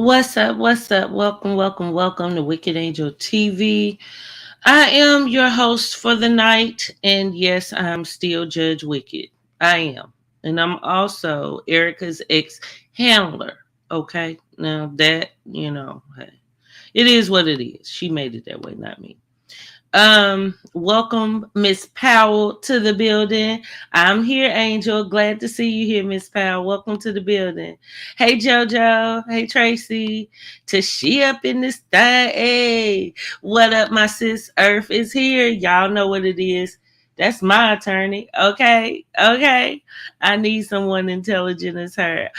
What's up? What's up? Welcome, welcome, welcome to Wicked Angel TV. I am your host for the night, and yes, I'm still Judge Wicked. I am. And I'm also Erica's ex handler. Okay? Now, hey, it is what it is. She made it that way, not me. Welcome Miss Powell to the building. I'm here, Angel. Glad to see you here, Miss Powell. Welcome to the building. Hey JoJo. Hey Tracy. Tashi up in this thing. Hey, what up, my sis? Earth is here. Y'all know what it is. That's my attorney. Okay. Okay. I need someone intelligent as her.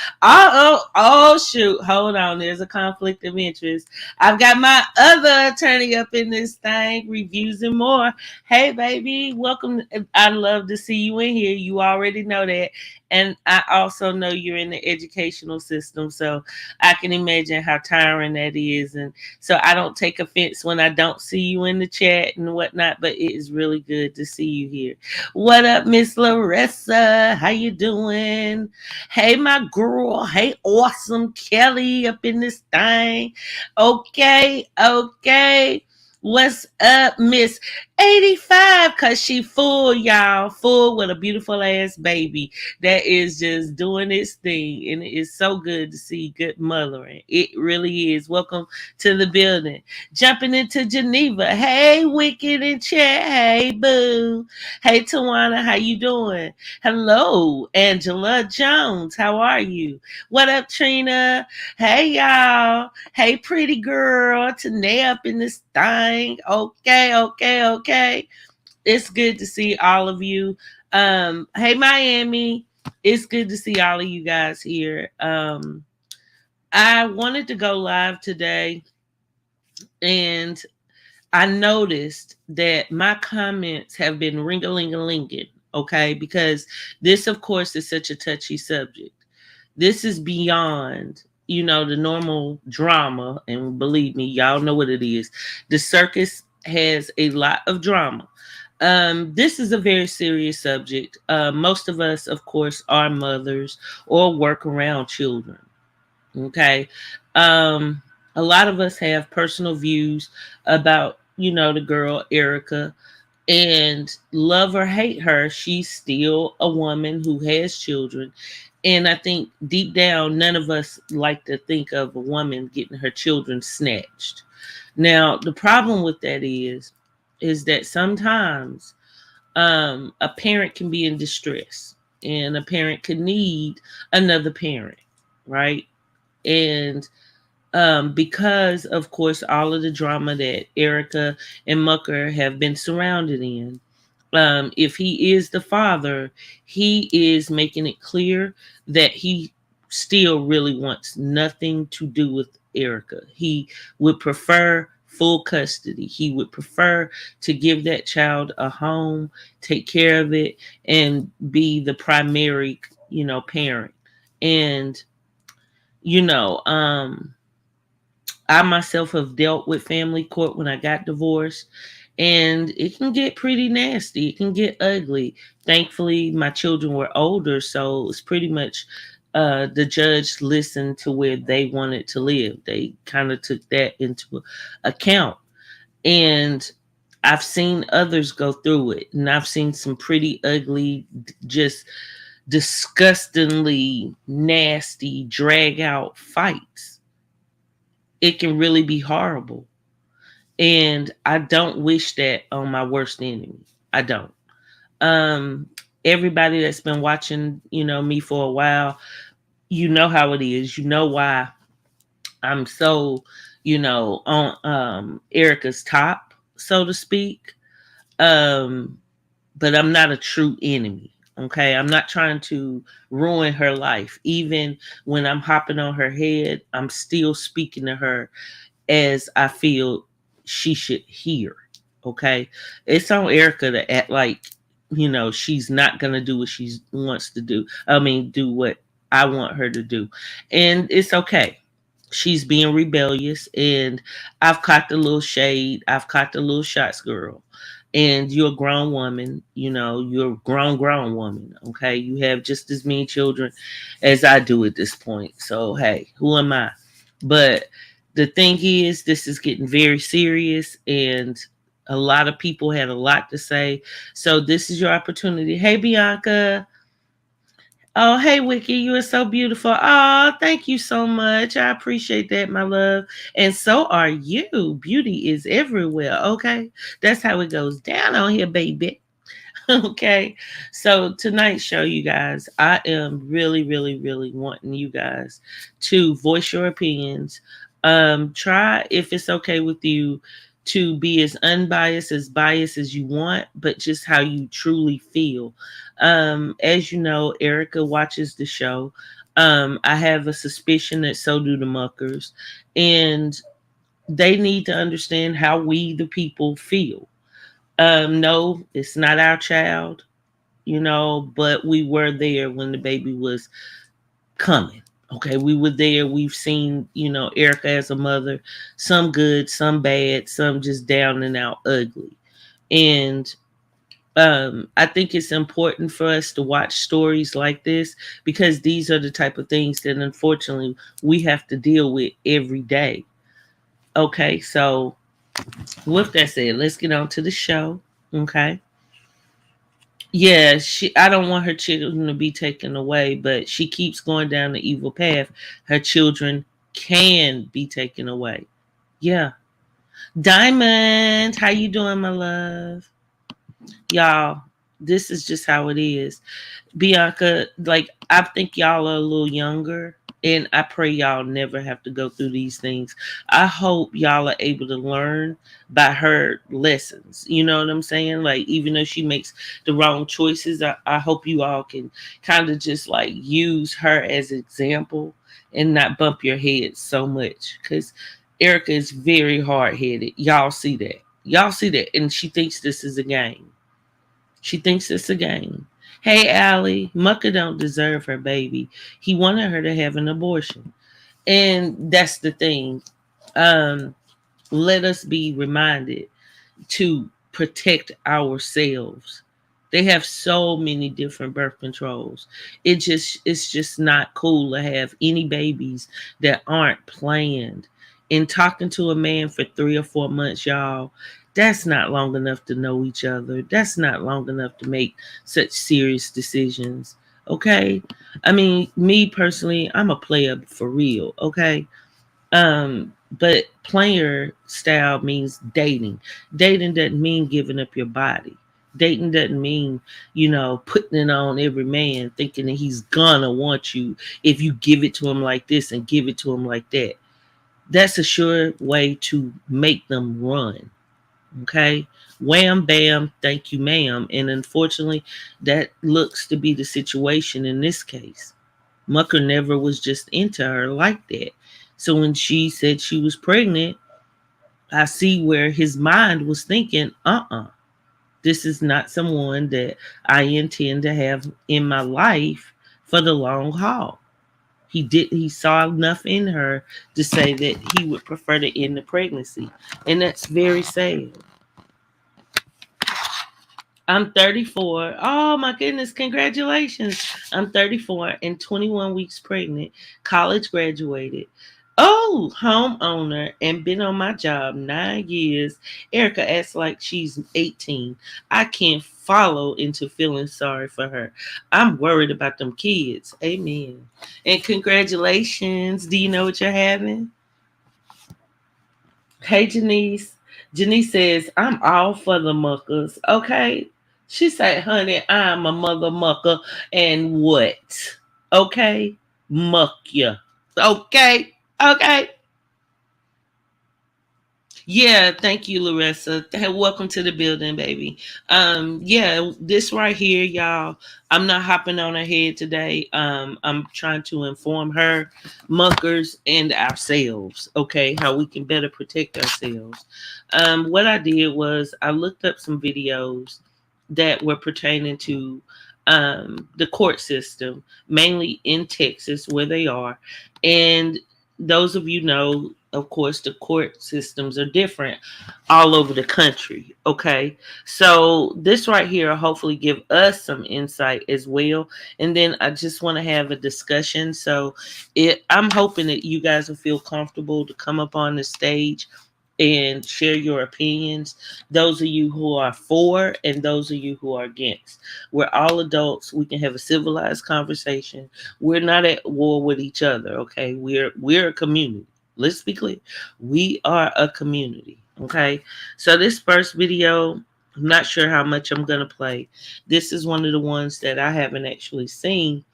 Shoot. Hold on. There's a conflict of interest. I've got my other attorney up in this thing, reviews and more. Hey, baby, welcome. I love to see you in here. You already know that. And I also know you're in the educational system, so I can imagine how tiring that is. And so I don't take offense when I don't see you in the chat and whatnot, but it is really good to see you here. What up, Miss Larissa? How you doing? Hey, my girl. Hey, awesome Kelly up in this thing. Okay, okay. What's up, Miss 85? Cause she full, y'all. Full with a beautiful ass baby that is just doing its thing. And it is so good to see good mothering. It really is. Welcome to the building. Jumping into Geneva. Hey, Wicked in chat. Hey, boo. Hey, Tawana, how you doing? Hello, Angela Jones. How are you? What up, Trina? Hey, y'all. Hey, pretty girl. Tanae up in this thing. Okay, okay, okay. It's good to see all of you. Hey, Miami. It's good to see all of you guys here. I wanted to go live today, and I noticed that my comments have been ring-a-ling-a-linging, okay? Because this, of course, is such a touchy subject. This is beyond, the normal drama. And believe me, y'all know what it is. The circus has a lot of drama. This is a very serious subject. Most of us, of course, are mothers or work around children. Okay. A lot of us have personal views about, the girl Erica, and love or hate her, she's still a woman who has children. And I think deep down, none of us like to think of a woman getting her children snatched. Now, the problem with that is that sometimes a parent can be in distress, and a parent could need another parent, right? And because, of course, all of the drama that Erica and Mucker have been surrounded in, if he is the father, he is making it clear that he still really wants nothing to do with Erica. He would prefer full custody. He would prefer to give that child a home, take care of it, and be the primary, parent. And, you know, um, I myself have dealt with family court when I got divorced, and it can get pretty nasty. It can get ugly. Thankfully, my children were older, so it's pretty much the judge listened to where they wanted to live. They kind of took that into account. And I've seen others go through it, and I've seen some pretty ugly, just disgustingly nasty, drag out fights. It can really be horrible. And I don't wish that on my worst enemy. I don't. Um, Everybody that's been watching, me for a while, you know how it is. You know why I'm so, on Erica's top, so to speak. Um, but I'm not a true enemy. Okay. I'm not trying to ruin her life. Even when I'm hopping on her head, I'm still speaking to her as I feel she should hear. Okay. It's on Erica to act like, she's not going to do what she wants to do. I mean, do what I want her to do. And it's okay. She's being rebellious, and I've caught the little shade. I've caught the little shots, girl. And you're a grown woman, you're a grown woman. Okay. You have just as many children as I do at this point. So, hey, who am I? But the thing is, this is getting very serious, and a lot of people had a lot to say. So this is your opportunity. Hey, Bianca. Oh, hey, Wiki, you are so beautiful. Oh, thank you so much. I appreciate that, my love. And so are you. Beauty is everywhere, okay? That's how it goes down on here, baby. Okay. So tonight's show, you guys, I am really, really, really wanting you guys to voice your opinions. Try, if it's okay with you, to be as unbiased, as biased as you want, but just how you truly feel. As you know, Erica watches the show. I have a suspicion that so do the Muckers. And they need to understand how we, the people, feel. No, it's not our child, but we were there when the baby was coming. Okay, we were there. We've seen, Erica as a mother, some good, some bad, some just down and out ugly. And I think it's important for us to watch stories like this because these are the type of things that unfortunately we have to deal with every day. Okay, so with that said, let's get on to the show. Okay. Yeah, I don't want her children to be taken away, but she keeps going down the evil path. Her children can be taken away. Yeah. Diamond, how you doing, my love? Y'all, this is just how it is. Bianca, like, I think y'all are a little younger, and I pray y'all never have to go through these things. I hope y'all are able to learn by her lessons. You know what I'm saying? Like, even though she makes the wrong choices, I hope you all can kind of just like use her as an example and not bump your head so much. Because Erica is very hard headed. Y'all see that. Y'all see that. And she thinks this is a game. She thinks it's a game. Hey, Allie, Mucker don't deserve her baby. He wanted her to have an abortion. And that's the thing. Um, Let us be reminded to protect ourselves. They have so many different birth controls. It's just not cool to have any babies that aren't planned. And talking to a man for 3 or 4 months, y'all, that's not long enough to know each other. That's not long enough to make such serious decisions. Okay? I mean, me personally, I'm a player for real, okay? But player style means dating. Dating doesn't mean giving up your body. Dating doesn't mean, putting it on every man, thinking that he's gonna want you if you give it to him like this and give it to him like that. That's a sure way to make them run. Okay. Wham bam, thank you, ma'am. And unfortunately, that looks to be the situation in this case. Mucker never was just into her like that. So when she said she was pregnant, I see where his mind was thinking, this is not someone that I intend to have in my life for the long haul. He saw enough in her to say that he would prefer to end the pregnancy. And that's very sad. I'm 34. Oh my goodness, congratulations. I'm 34 and 21 weeks pregnant, college graduated. Oh, homeowner and been on my job 9 years. Erica acts like she's 18. I can't follow into feeling sorry for her. I'm worried about them kids. Amen. And congratulations. Do you know what you're having? Hey, Janice. Janice says, I'm all for the muckers. Okay. She said, honey, I'm a mother mucker. And what? Okay. Muck ya. Okay. Okay. Yeah, thank you, Larissa. Hey, welcome to the building, baby. Yeah, this right here, y'all. I'm not hopping on her head today. I'm trying to inform her, muckers, and ourselves, okay, how we can better protect ourselves. What I did was I looked up some videos that were pertaining to the court system, mainly in Texas, where they are. And those of you know of course, the court systems are different all over the country. Okay. So this right here will hopefully give us some insight as well. And then I just want to have a discussion. So I'm hoping that you guys will feel comfortable to come up on the stage and share your opinions. Those of you who are for and those of you who are against. We're all adults. We can have a civilized conversation. We're not at war with each other, okay? We're a community. Let's be clear. We are a community, okay? So this first video, I'm not sure how much I'm gonna play. This is one of the ones that I haven't actually seen,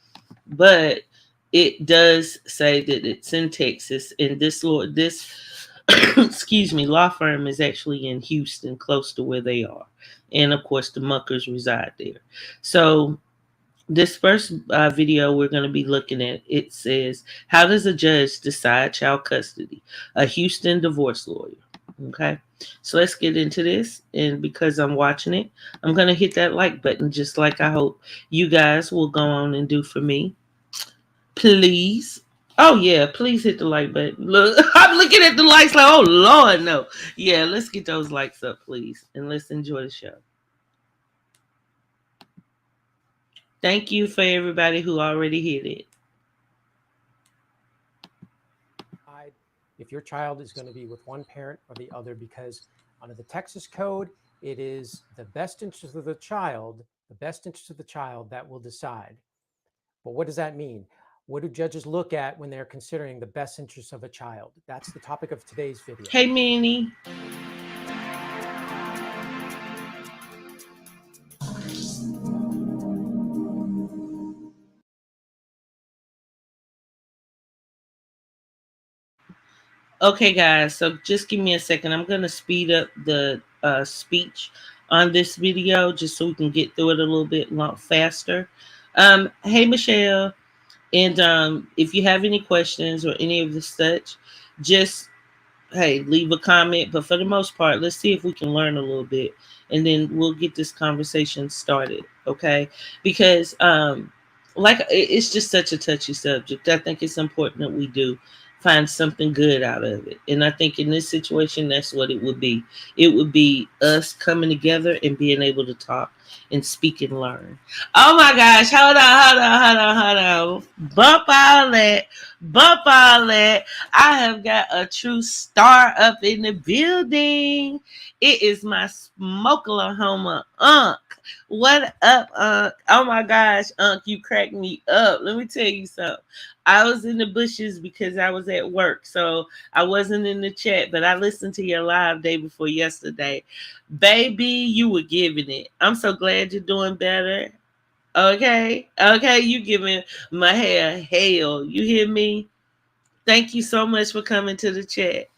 but it does say that it's in Texas, and this excuse me, law firm is actually in Houston, close to where they are, and of course the Muckers reside there. So this first video we're going to be looking at, it says, how does a judge decide child custody? A Houston divorce lawyer. Okay, so let's get into this. And because I'm watching it, I'm going to hit that like button, just like I hope you guys will go on and do for me. Please. Oh yeah, please hit the like button. Look, I'm looking at the likes like, oh Lord, no. Yeah, let's get those likes up, please. And let's enjoy the show. Thank you for everybody who already hit it. If your child is going to be with one parent or the other, because under the Texas code, it is the best interest of the child, that will decide. But what does that mean? What do judges look at when they're considering the best interest of a child? That's the topic of today's video. Hey, Minnie. Okay, guys, so just give me a second. I'm going to speed up the speech on this video just so we can get through it a little bit faster. Hey, Michelle. And if you have any questions or any of the such, just hey, leave a comment. But for the most part, let's see if we can learn a little bit, and then we'll get this conversation started. Okay? Because like it's just such a touchy subject. I think it's important that we do find something good out of it. And I think in this situation, that's what it would be. It would be us coming together and being able to talk and speak and learn. Oh my gosh, hold on. Bump all that. Bump all that. I have got a true star up in the building. It is my Smokelahoma Unc. What up, Unc? Oh my gosh, Unc, you cracked me up. Let me tell you something. I was in the bushes because I was at work, so I wasn't in the chat, but I listened to your live day before yesterday. Baby, you were giving it. I'm so glad you're doing better. Okay, you giving my hair hell. You hear me? Thank you so much for coming to the chat.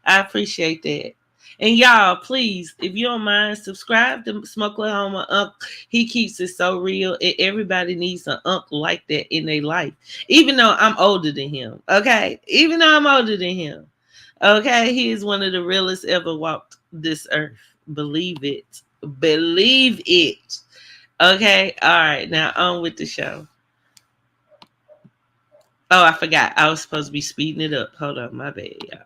I appreciate that. And y'all, please, if you don't mind, subscribe to Smokelahoma Unc. He keeps it so real, and everybody needs an Unc like that in their life. Even though I'm older than him, okay? Even though I'm older than him, okay? He is one of the realest ever walked this earth. Believe it. Believe it. Okay? All right, now on with the show. Oh, I forgot. I was supposed to be speeding it up. Hold on, my bad, y'all.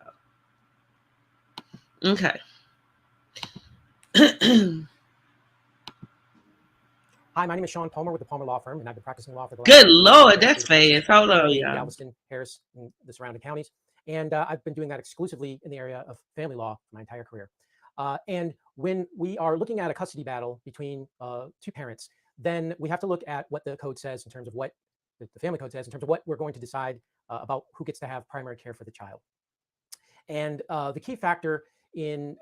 Okay. Hi, my name is Sean Palmer with the Palmer Law Firm, and I've been practicing law for the last Good Lord, that's fast. Hold on, y'all. Galveston, Harris, and the surrounding counties. And I've been doing that exclusively in the area of family law for my entire career. And when we are looking at a custody battle between two parents, then we have to look at what the code says in terms of what the family code says in terms of what we're going to decide about who gets to have primary care for the child. And the key factor in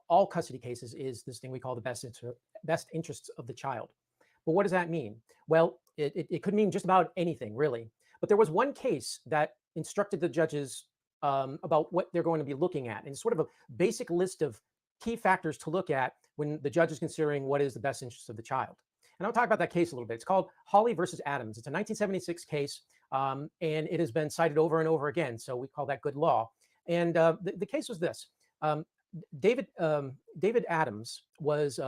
all custody cases is this thing we call the best interests of the child. But what does that mean? Well, it could mean just about anything, really. But there was one case that instructed the judges about what they're going to be looking at. And it's sort of a basic list of key factors to look at when the judge is considering what is the best interest of the child. And I'll talk about that case a little bit. It's called Hawley versus Adams. It's a 1976 case, and it has been cited over and over again. So we call that good law. And the case was this. David Adams was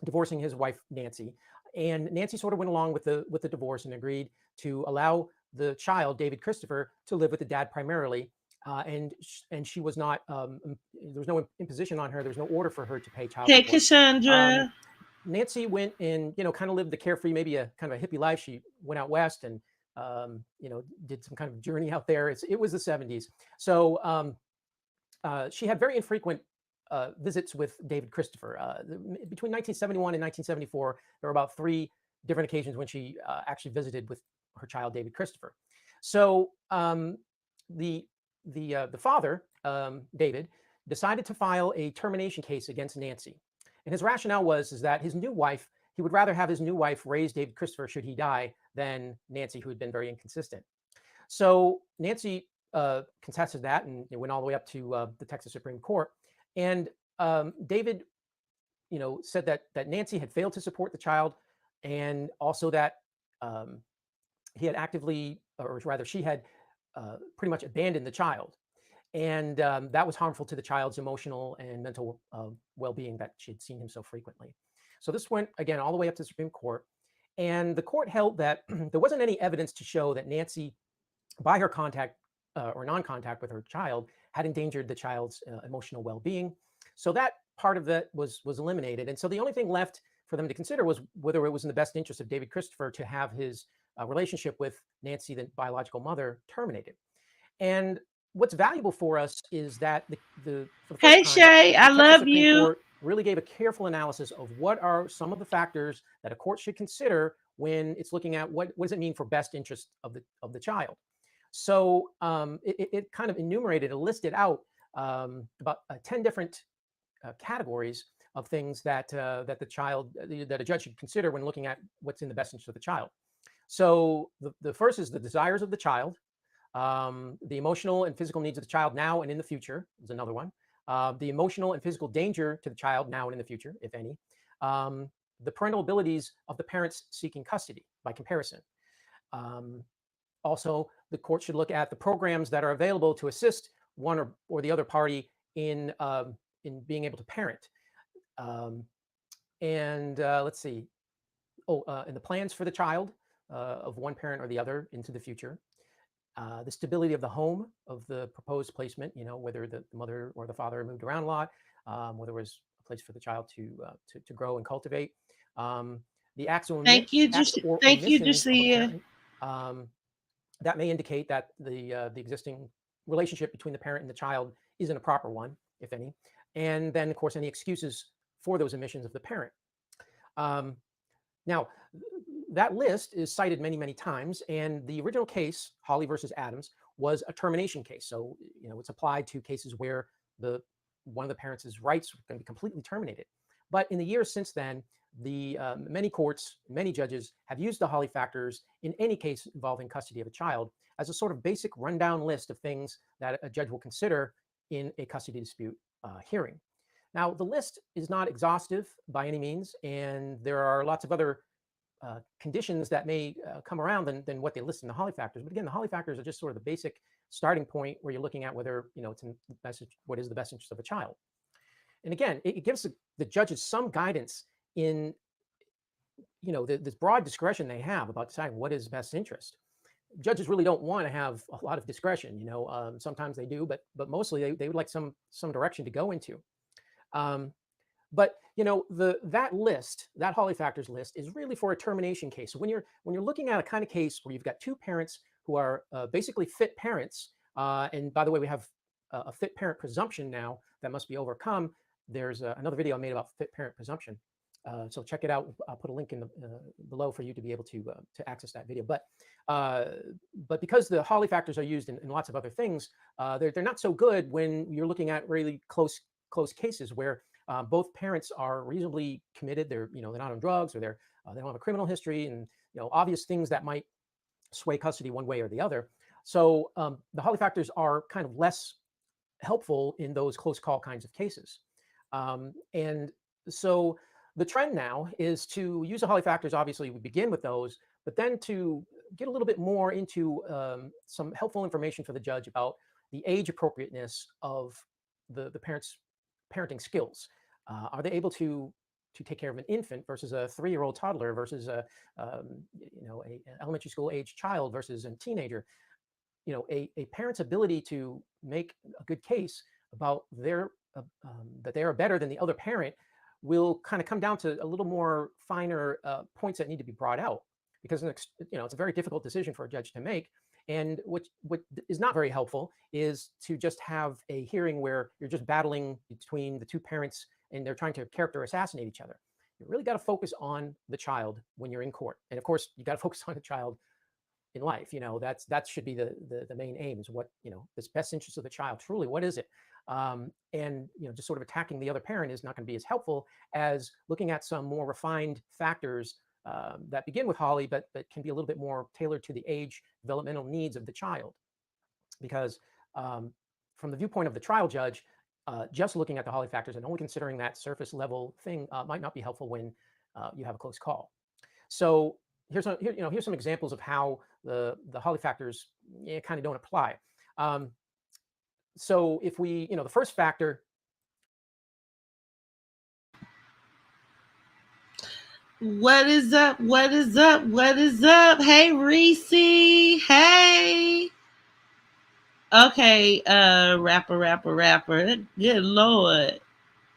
divorcing his wife, Nancy. And Nancy sort of went along with the divorce and agreed to allow the child, David Christopher, to live with the dad primarily and she was not. There was no imposition on her. There was no order for her to pay child Hey, support. Um, Cassandra. Nancy went and kind of lived the carefree, maybe a kind of a hippie life. She went out west and did some kind of journey out there. It was the 70s, so she had very infrequent visits with David Christopher. Between 1971 and 1974, there were about 3 different occasions when she actually visited with her child, David Christopher. So the the father, David, decided to file a termination case against Nancy, and his rationale was is that his new wife. He would rather have his new wife raise David Christopher should he die than Nancy, who had been very inconsistent. So Nancy contested that, and it went all the way up to the Texas Supreme Court. And David, said that Nancy had failed to support the child, and also that um, he had actively, or rather, she had pretty much abandoned the child, and that was harmful to the child's emotional and mental well-being that she had seen him so frequently. So this went again all the way up to the Supreme Court, and the court held that there wasn't any evidence to show that Nancy, by her contact or non-contact with her child, had endangered the child's emotional well-being. So that part of that was eliminated, and so the only thing left for them to consider was whether it was in the best interest of David Christopher to have his relationship with Nancy, the biological mother, terminated. And what's valuable for us is that for the first Hey, time, Shay. the I Texas love Supreme you. Court really gave a careful analysis of what are some of the factors that a court should consider when it's looking at what does it mean for best interest of the child. So it kind of enumerated and listed out about 10 different categories of things that the child that a judge should consider when looking at what's in the best interest of the child. So the first is the desires of the child, the emotional and physical needs of the child now and in the future is another one. The emotional and physical danger to the child now and in the future, if any. The parental abilities of the parents seeking custody by comparison. Um, Also, the court should look at the programs that are available to assist one or the other party in being able to parent. Um, and let's see. And the plans for the child of one parent or the other into the future. The stability of the home of the proposed placement, whether the mother or the father moved around a lot, whether there was a place for the child to grow and cultivate. Um, the acts or Thank you, omissions of a Jusia. parent that may indicate that the existing relationship between the parent and the child isn't a proper one, if any. And then, of course, any excuses for those omissions of the parent. Um, Now, that list is cited many, many times, and the original case, Hawley versus Adams, was a termination case. So, it's applied to cases where one of the parents' rights were going to be completely terminated. But in the years since then, the many courts, many judges have used the Hawley factors in any case involving custody of a child as a sort of basic rundown list of things that a judge will consider in a custody dispute hearing. Now, the list is not exhaustive by any means, and there are lots of other conditions that may come around than what they list in the Hawley factors. But again, the Hawley factors are just sort of the basic starting point where you're looking at whether it's in the best, what is the best interest of a child. And again, it gives the judges some guidance in this broad discretion they have about deciding what is best interest. Judges really don't want to have a lot of discretion. Sometimes they do, but mostly they would like some direction to go into. Um, but that list, that Hawley factors list, is really for a termination case. So when you're looking at a kind of case where you've got two parents who are basically fit parents, and by the way, we have a fit parent presumption now that must be overcome. There's another video I made about fit parent presumption. So check it out. I'll put a link in below for you to be able to access that video. But because the Hawley factors are used in lots of other things, they're not so good when you're looking at really close cases where both parents are reasonably committed. They're not on drugs, or they don't have a criminal history, and obvious things that might sway custody one way or the other. So the Hawley factors are kind of less helpful in those close call kinds of cases. And so the trend now is to use the Hawley factors. Obviously, we begin with those, but then to get a little bit more into some helpful information for the judge about the age appropriateness of the parents' parenting skills. Are they able to take care of an infant versus a 3-year-old toddler versus a elementary school age child versus a teenager? a parent's ability to make a good case about their that they are better than the other parent will kind of come down to a little more finer points that need to be brought out, because it's a very difficult decision for a judge to make. And what is not very helpful is to just have a hearing where you're just battling between the two parents and they're trying to character assassinate each other. You really got to focus on the child when you're in court, and of course you got to focus on the child in life. That should be the main aim, is what, this best interest of the child, truly, what is it? And just sort of attacking the other parent is not going to be as helpful as looking at some more refined factors that begin with Holly, but can be a little bit more tailored to the age developmental needs of the child. Because from the viewpoint of the trial judge, just looking at the Holly factors and only considering that surface level thing might not be helpful when you have a close call. So here's some examples of how the Holly factors kind of don't apply. So if we, the first factor. What is up? What is up? What is up? Hey, Reese. Hey. Okay, rapper. Good Lord.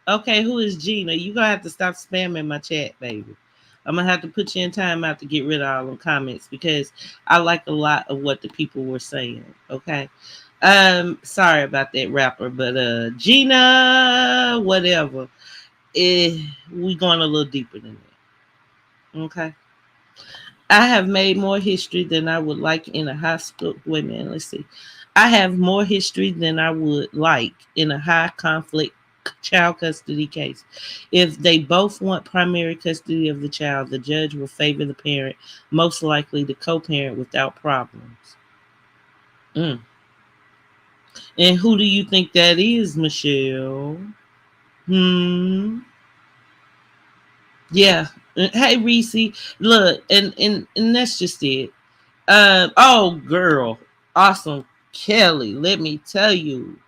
Okay, who is Gina? You gonna have to stop spamming my chat, baby. I'm gonna have to put you in timeout to get rid of all the comments because I like a lot of what the people were saying. Okay. Sorry about that, rapper, but Gina, whatever. We going a little deeper than that. Okay. I have made more history than I would like in a high school. Wait a minute, let's see. I have more history than I would like in a high conflict child custody case. If they both want primary custody of the child, the judge will favor the parent, most likely the co parent, without problems. Mm. And who do you think that is, Michelle? Hmm. Yeah. Hey, Reese. Look, and that's just it. Oh, girl. Awesome. Kelly, let me tell you.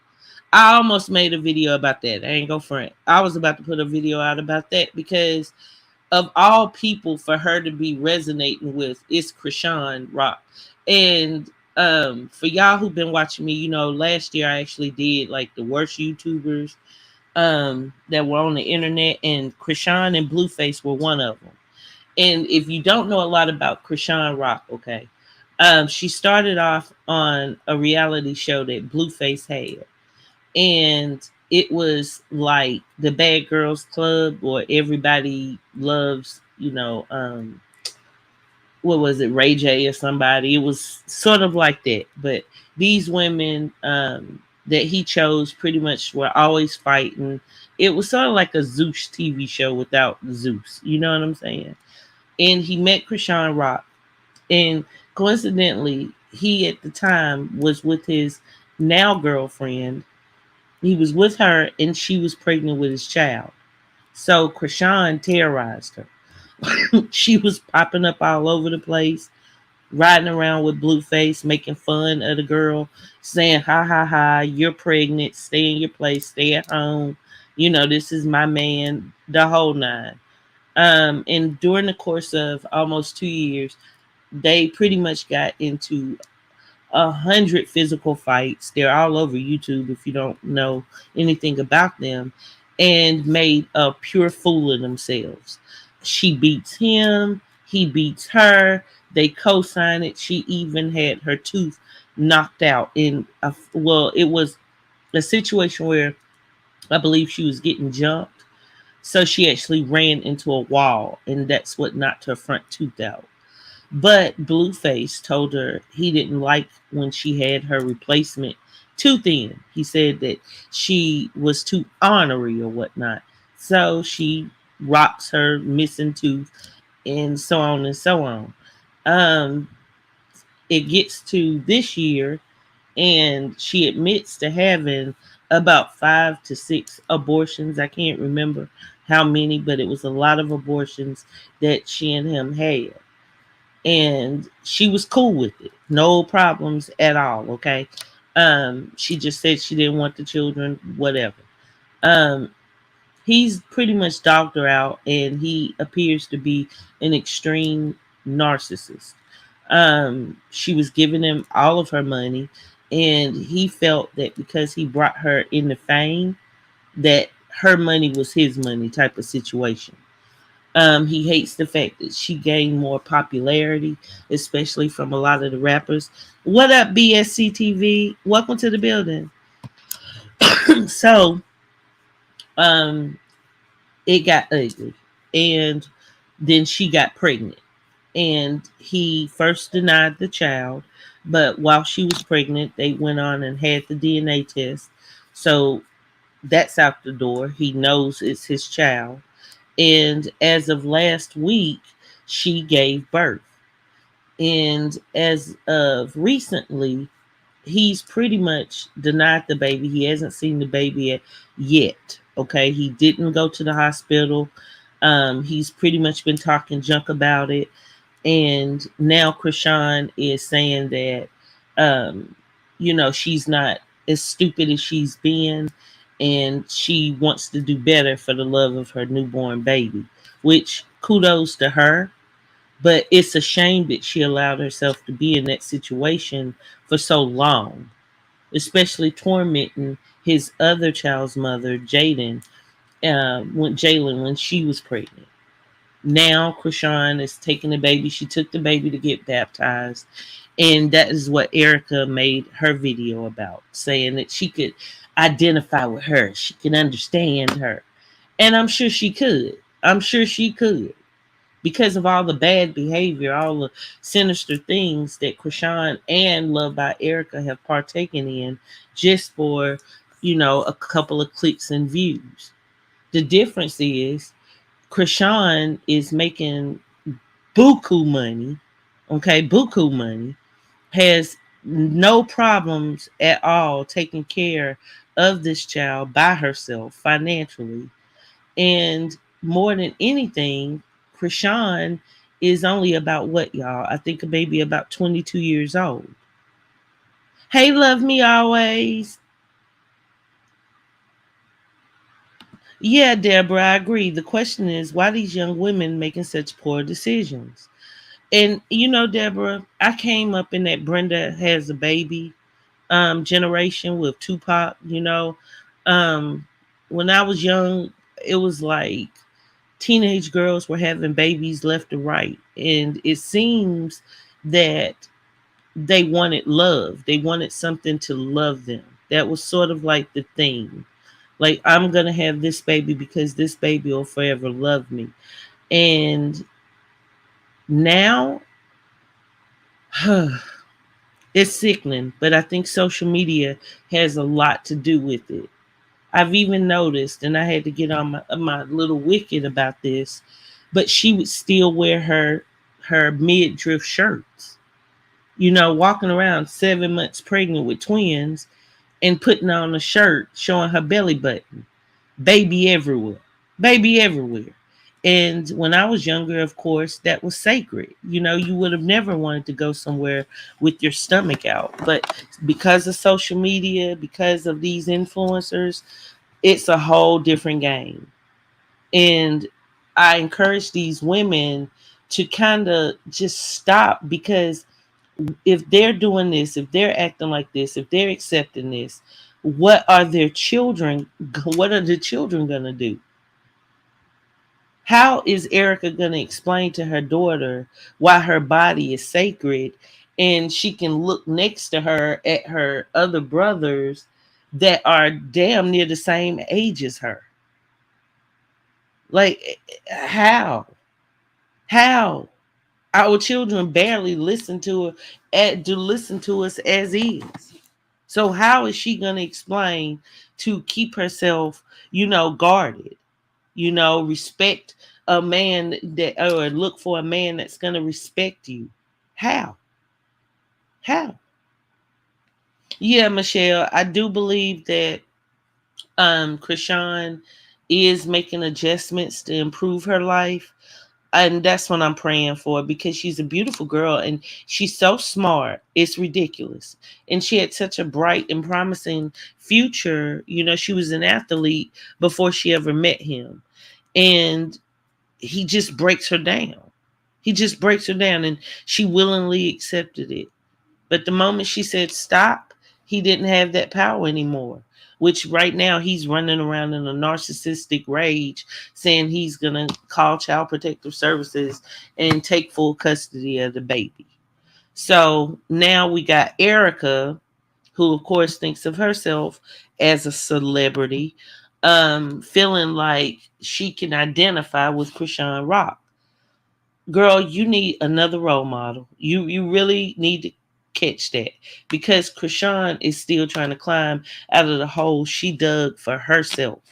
I almost made a video about that. I ain't go front. I was about to put a video out about that because of all people for her to be resonating with is Krishan Rock. And for y'all who've been watching me, last year I actually did like the worst YouTubers that were on the internet, and Krishan and Blueface were one of them. And if you don't know a lot about Krishan Rock, okay, she started off on a reality show that Blueface had, and it was like the Bad Girls Club, or Everybody Loves, what was it, Ray J or somebody. It was sort of like that, but these women that he chose pretty much were always fighting. It was sort of like a Zeus TV show without Zeus. You know what I'm saying? And he met Krishan Rock, and coincidentally, he at the time was with his now girlfriend. He was with her, and she was pregnant with his child. So Krishan terrorized her. She was popping up all over the place, riding around with Blueface, making fun of the girl, saying, "Ha ha ha, you're pregnant, stay in your place, stay at home. This is my man," the whole nine. And during the course of almost 2 years, they pretty much got into 100 physical fights. They're all over YouTube if you don't know anything about them, and made a pure fool of themselves. She beats him, he beats her. They co-sign it. She even had her tooth knocked out it was a situation where I believe she was getting jumped. So she actually ran into a wall, and that's what knocked her front tooth out. But Blueface told her he didn't like when she had her replacement tooth in. He said that she was too ornery or whatnot. So she rocks her missing tooth, and so on and so on. Um, it gets to this year, and she admits to having about 5 to 6 abortions. I can't remember how many, but it was a lot of abortions that she and him had, and she was cool with it, no problems at all. Okay. She just said she didn't want the children, whatever. um he's pretty much dogged her out, and he appears to be an extreme narcissist. She was giving him all of her money, and he felt that because he brought her into fame, that her money was his money type of situation. He hates the fact that she gained more popularity, especially from a lot of the rappers. What up, BSCTV? Welcome to the building. So, um, it got ugly, and then she got pregnant, and he first denied the child, but while she was pregnant, they went on and had the DNA test. So that's out the door. He knows it's his child. And as of last week, she gave birth. And as of recently, he's pretty much denied the baby. He hasn't seen the baby yet. Okay. He didn't go to the hospital. He's pretty much been talking junk about it. And now Krishan is saying that, um, she's not as stupid as she's been, and she wants to do better for the love of her newborn baby, which kudos to her. But it's a shame that she allowed herself to be in that situation for so long, especially tormenting his other child's mother, when she was pregnant. Now Krishan is taking the baby. She took the baby to get baptized. And that is what Erica made her video about, saying that she could identify with her. She can understand her. And I'm sure she could. I'm sure she could. Because of all the bad behavior, all the sinister things that Krishan and Love by Erica have partaken in just for, a couple of clicks and views. The difference is Krishan is making buku money, okay, buku money, has no problems at all taking care of this child by herself financially. And more than anything, Krishan is only about what, y'all? I think maybe about 22 years old. Hey, love me always. Yeah, Deborah, I agree. The question is why these young women making such poor decisions? And Deborah, I came up in that Brenda has a baby generation with Tupac. Um, when I was young, it was like teenage girls were having babies left and right, and it seems that they wanted love. They wanted something to love them. That was sort of like the thing. Like, I'm gonna have this baby because this baby will forever love me. And now it's sickening, but I think social media has a lot to do with it. I've even noticed, and I had to get on my little wicked about this, but she would still wear her midriff shirts. Walking around 7 months pregnant with twins and putting on a shirt showing her belly button. Baby everywhere. Baby everywhere. And when I was younger, of course, that was sacred. You would have never wanted to go somewhere with your stomach out. But because of social media, because of these influencers, it's a whole different game. And I encourage these women to kind of just stop, because if they're doing this, if they're acting like this, if they're accepting this, what are the children going to do? How is Erica going to explain to her daughter why her body is sacred, and she can look next to her at her other brothers that are damn near the same age as her? Like, how? How? Our children barely listen to her, to listen to us as is. So how is she going to explain to keep herself, guarded? Respect a man that, or look for a man that's going to respect you. How? How? Yeah, Michelle, I do believe that Krishan is making adjustments to improve her life. And that's what I'm praying for, because she's a beautiful girl and she's so smart. It's ridiculous. And she had such a bright and promising future. She was an athlete before she ever met him. And he just breaks her down. He just breaks her down, and she willingly accepted it. But the moment she said stop, he didn't have that power anymore. Which right now he's running around in a narcissistic rage, saying he's gonna call child protective services and take full custody of the baby. So now we got Erica, who of course thinks of herself as a celebrity, feeling like she can identify with Krishan Rock. Girl, you need another role model. You really need to catch that, because Krishan is still trying to climb out of the hole she dug for herself.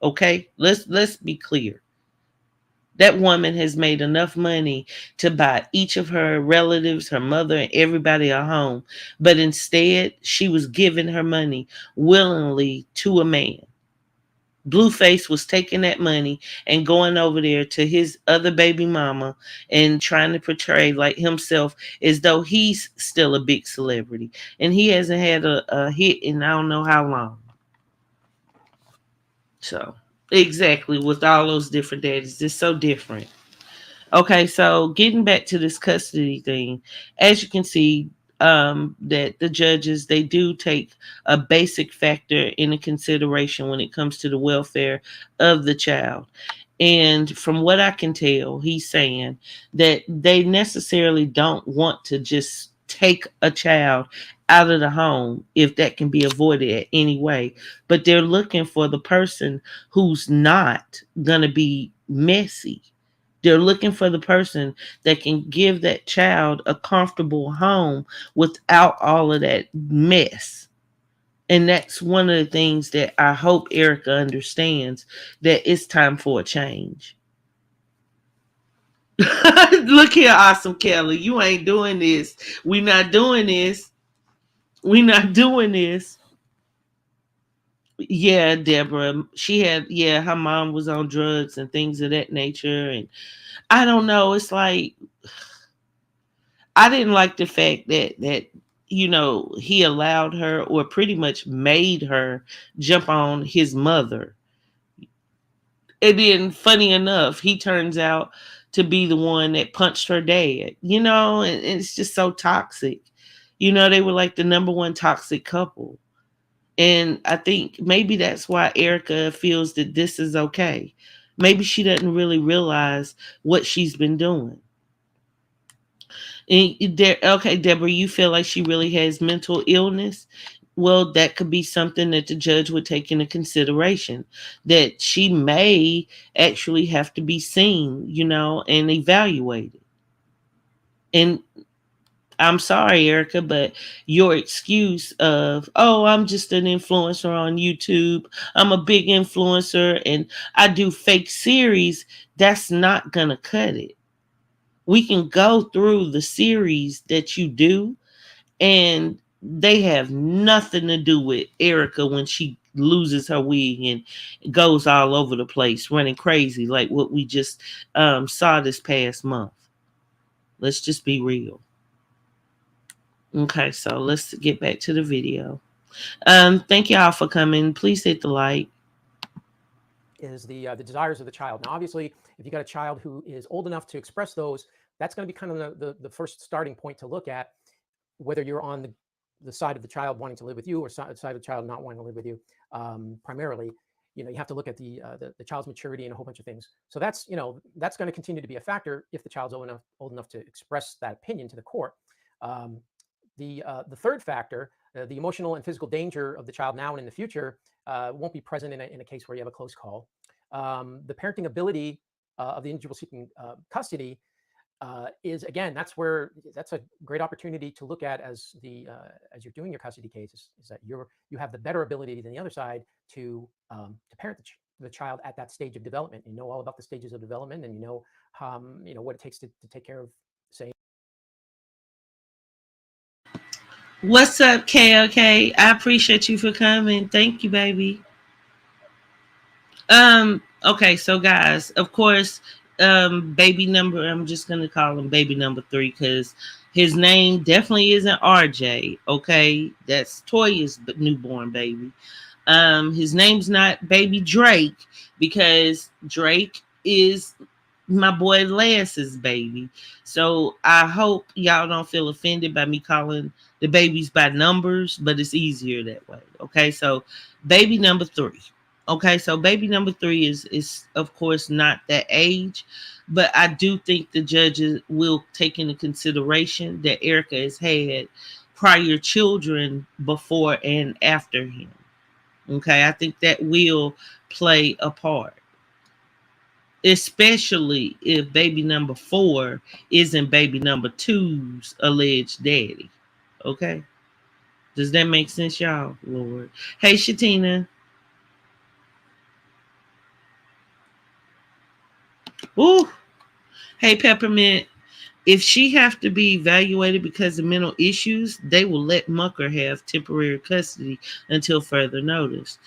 Okay? Let's be clear. That woman has made enough money to buy each of her relatives, her mother, and everybody a home. But instead, she was giving her money willingly to a man. Blueface was taking that money and going over there to his other baby mama and trying to portray like himself as though he's still a big celebrity. And he hasn't had a hit in I don't know how long. So, exactly, with all those different daddies, it's so different. Okay, so getting back to this custody thing, as you can see, that the judges, they do take a basic factor into consideration when it comes to the welfare of the child. And from what I can tell, he's saying that they necessarily don't want to just take a child out of the home if that can be avoided at any way, but they're looking for the person who's not going to be messy. They're looking for the person that can give that child a comfortable home without all of that mess. And that's one of the things that I hope Erica understands, that it's time for a change. Look here, Awesome Kelly. You ain't doing this. We not doing this. We not doing this. Yeah, Deborah. She had, yeah, her mom was on drugs and things of that nature. And I don't know. It's like, I didn't like the fact that he allowed her, or pretty much made her, jump on his mother. And then, funny enough, he turns out to be the one that punched her dad. And it's just so toxic. They were like the number one toxic couple. And I think maybe that's why Erica feels that this is okay. Maybe she doesn't really realize what she's been doing. Okay, Deborah, you feel like she really has mental illness? Well, that could be something that the judge would take into consideration. That she may actually have to be seen, and evaluated. And I'm sorry, Erica, but your excuse of, oh, I'm just an influencer on YouTube, I'm a big influencer, and I do fake series, that's not going to cut it. We can go through the series that you do, and they have nothing to do with Erica when she loses her wig and goes all over the place running crazy like what we just saw this past month. Let's just be real. Okay, so let's get back to the video. Thank y'all for coming. Please hit the like. Is the desires of the child. Now, obviously, if you got a child who is old enough to express those, that's going to be kind of the first starting point to look at, whether you're on the side of the child wanting to live with you, or side of the child not wanting to live with you. Primarily, you have to look at the child's maturity and a whole bunch of things. So that's going to continue to be a factor if the child's old enough to express that opinion to the court. The third factor, the emotional and physical danger of the child now and in the future, won't be present in a case where you have a close call. The parenting ability of the individual seeking custody is, again, that's a great opportunity to look at as you're doing your custody cases, is that you have the better ability than the other side to parent the child at that stage of development. You know all about the stages of development, and you know what it takes to take care of, say. What's up, KLK? I appreciate you for coming. Thank you, baby. Okay, so guys, of course, baby number, I'm just gonna call him baby number 3 because his name definitely isn't RJ. Okay, that's Toya's newborn baby. His name's not baby Drake, because Drake is my boy Lass's baby. So I hope y'all don't feel offended by me calling the babies by numbers, but it's easier that way. Okay, so baby number three. Okay, so baby number three is of course not that age, but I do think the judges will take into consideration that Erica has had prior children before and after him. Okay, I think that will play a part, especially if baby number four isn't baby number two's alleged daddy. Okay, does that make sense, y'all? Lord, hey Shatina, ooh, hey Peppermint. If she have to be evaluated because of mental issues, they will let Mucker have temporary custody until further notice.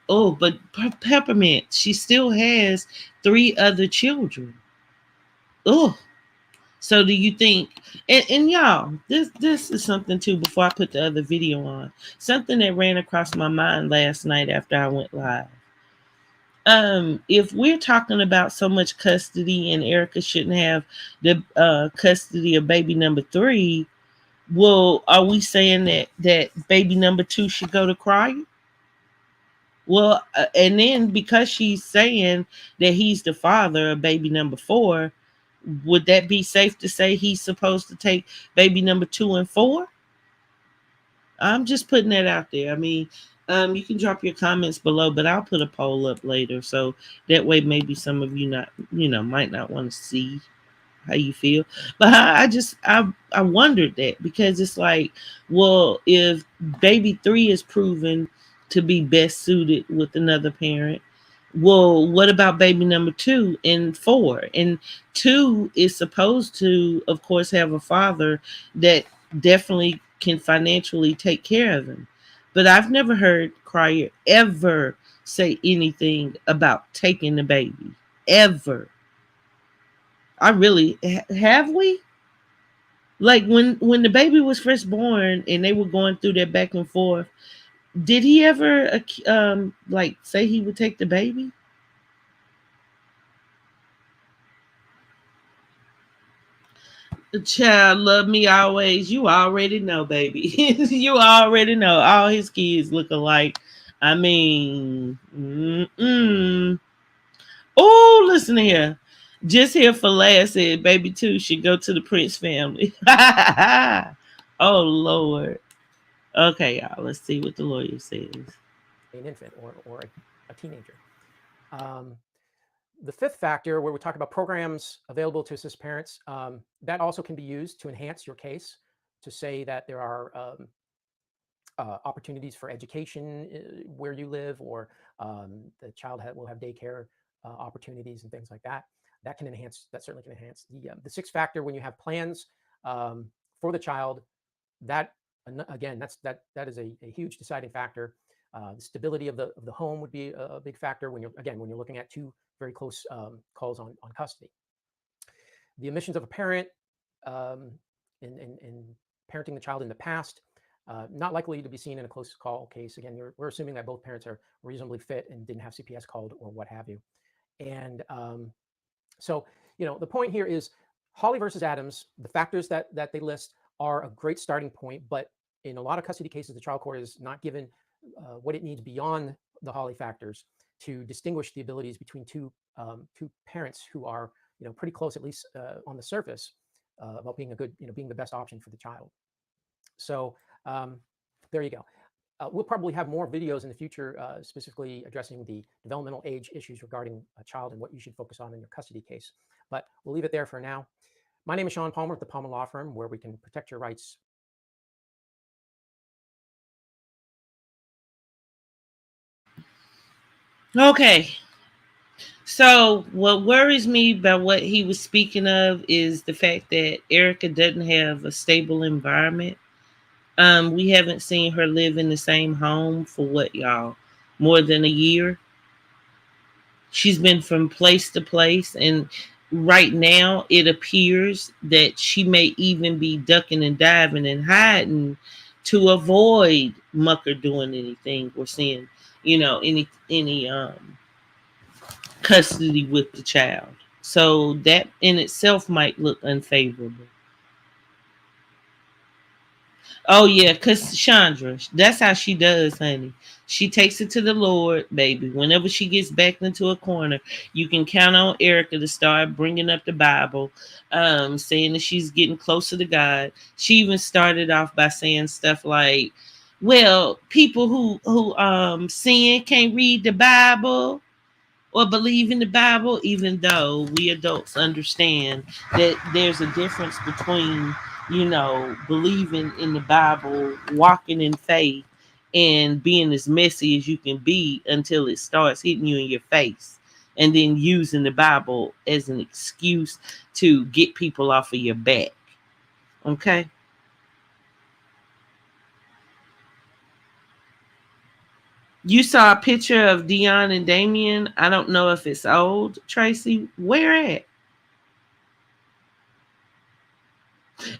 Oh, but Peppermint, she still has three other children. Oh, so do you think, and y'all, this is something too before I put the other video on. Something that ran across my mind last night after I went live. If we're talking about so much custody and Erica shouldn't have the custody of baby number three, well, are we saying that baby number two should go to Crier? Well, and then because she's saying that he's the father of baby number four, would that be safe to say he's supposed to take baby number two and four? I'm just putting that out there. I mean, you can drop your comments below, but I'll put a poll up later, so that way maybe some of you not, might not want to see how you feel. But I wondered that because it's like, well, if baby three is proven to be best suited with another parent, well, what about baby number two and four? And two is supposed to, of course, have a father that definitely can financially take care of him. But I've never heard Crier ever say anything about taking the baby. Ever. I really have we? Like when the baby was first born and they were going through that back and forth, did he ever like say he would take the baby? The child love me always. You already know, baby. You already know. All his kids look alike. I mean, oh, listen here. Just here for last said baby two should go to the Prince family. Oh Lord. Okay, y'all. Let's see what the lawyer says. An infant or a teenager. Um, the fifth factor, where we talk about programs available to assist parents, that also can be used to enhance your case, to say that there are opportunities for education where you live, or the child will have daycare opportunities and things like that. That can enhance. That certainly can enhance the sixth factor. When you have plans for the child, that again, that is a huge deciding factor. The stability of the home would be a big factor when you're looking at two very close calls on custody. The omissions of a parent in parenting the child in the past, not likely to be seen in a close call case. Again, we're assuming that both parents are reasonably fit and didn't have CPS called or what have you. And so, the point here is Hawley versus Adams. The factors that they list are a great starting point, but in a lot of custody cases, the trial court is not given what it needs beyond the Hawley factors to distinguish the abilities between two parents who are pretty close, at least on the surface, about being being the best option for the child. So there you go. We'll probably have more videos in the future, specifically addressing the developmental age issues regarding a child and what you should focus on in your custody case. But we'll leave it there for now. My name is Sean Palmer at the Palmer Law Firm, where we can protect your rights. Okay. So what worries me about what he was speaking of is the fact that Erica doesn't have a stable environment. We haven't seen her live in the same home for what, y'all? More than a year. She's been from place to place, and right now it appears that she may even be ducking and diving and hiding to avoid Mucker doing anything or seeing, any custody with the child. So that in itself might look unfavorable. Oh yeah, cause Chandra, that's how she does, honey. She takes it to the Lord, baby. Whenever she gets backed into a corner, you can count on Erica to start bringing up the Bible, saying that she's getting closer to God. She even started off by saying stuff like, "Well, people who sin can't read the Bible or believe in the Bible," even though we adults understand that there's a difference between, believing in the Bible, walking in faith, and being as messy as you can be until it starts hitting you in your face. And then using the Bible as an excuse to get people off of your back. Okay. You saw a picture of Dion and Damien. I don't know if it's old, Tracy. Where at?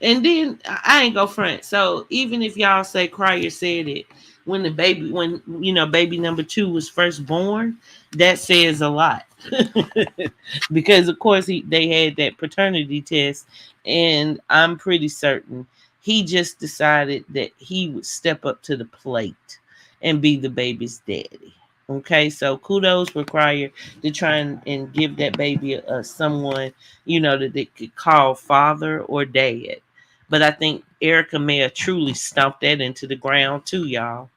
And then I ain't go front. So even if y'all say Crier said it when baby number two was first born, that says a lot. Because of course they had that paternity test, and I'm pretty certain he just decided that he would step up to the plate and be the baby's daddy. Okay, so kudos for Crier to try and give that baby someone that they could call father or dad. But I think Erica may have truly stomped that into the ground too, y'all.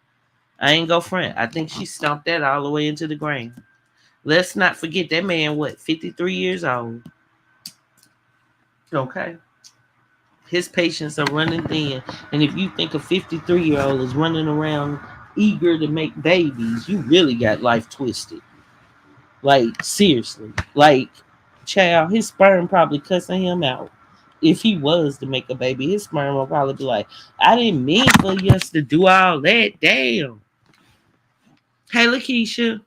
I ain't go front. I think she stomped that all the way into the ground. Let's not forget that man, 53 years old. Okay. His patients are running thin. And if you think a 53-year-old is running around eager to make babies, you really got life twisted. Like, seriously. Like, child, his sperm probably cussing him out. If he was to make a baby, his sperm will probably be like, I didn't mean for us to do all that. Damn. Hey, Lakeisha.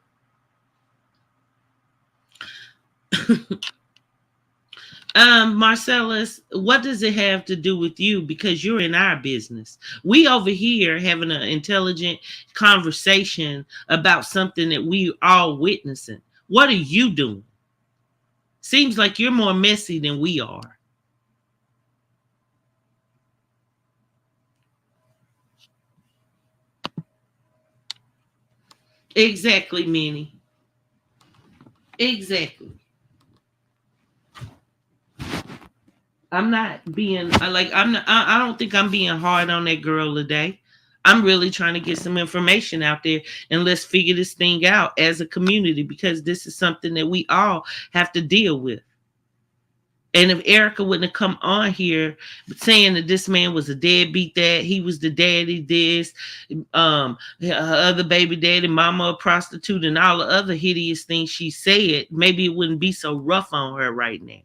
Marcellus, what does it have to do with you? Because you're in our business. We over here having an intelligent conversation about something that we all witnessing. What are you doing? Seems like you're more messy than we are. Exactly, Minnie. Exactly. I'm not being I'm not, I don't think I'm being hard on that girl today. I'm really trying to get some information out there, and let's figure this thing out as a community, because this is something that we all have to deal with. And if Erica wouldn't have come on here saying that this man was a deadbeat, that he was the daddy, this, her other baby daddy, mama a prostitute, and all the other hideous things she said, maybe it wouldn't be so rough on her right now.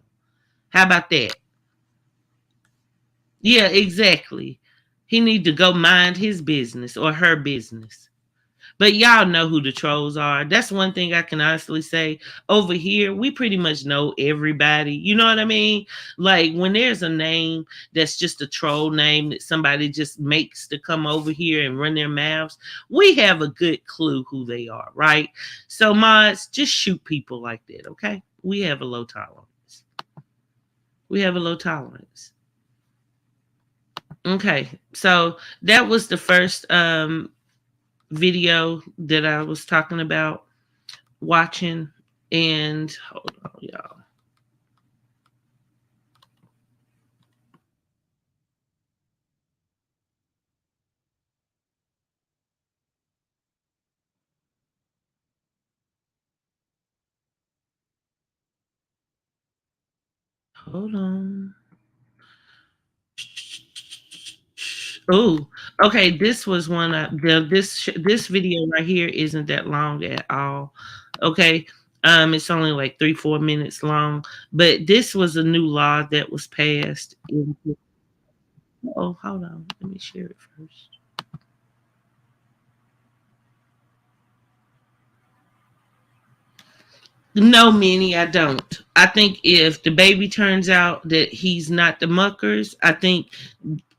How about that? Yeah, exactly. He need to go mind his business or her business. But y'all know who the trolls are. That's one thing I can honestly say. Over here, we pretty much know everybody. You know what I mean? Like when there's a name that's just a troll name that somebody just makes to come over here and run their mouths, we have a good clue who they are, right? So mods, just shoot people like that, okay? We have a low tolerance. We have a low tolerance. Okay, so that was the first video that I was talking about watching. And hold on, y'all. Hold on. Oh, okay. This was one. This video right here isn't that long at all. Okay, it's only like 3-4 minutes long. But this was a new law that was passed. Oh, hold on. Let me share it first. No, Minnie, I don't. I think if the baby turns out that he's not the Muckers, I think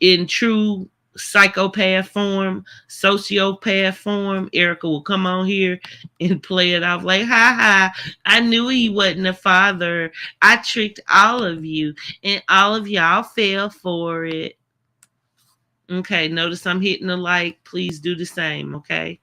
in true psychopath form, sociopath form, Erica will come on here and play it off like, ha ha, I knew he wasn't a father. I tricked all of you, and all of y'all fell for it. Okay, notice I'm hitting the like. Please do the same, okay?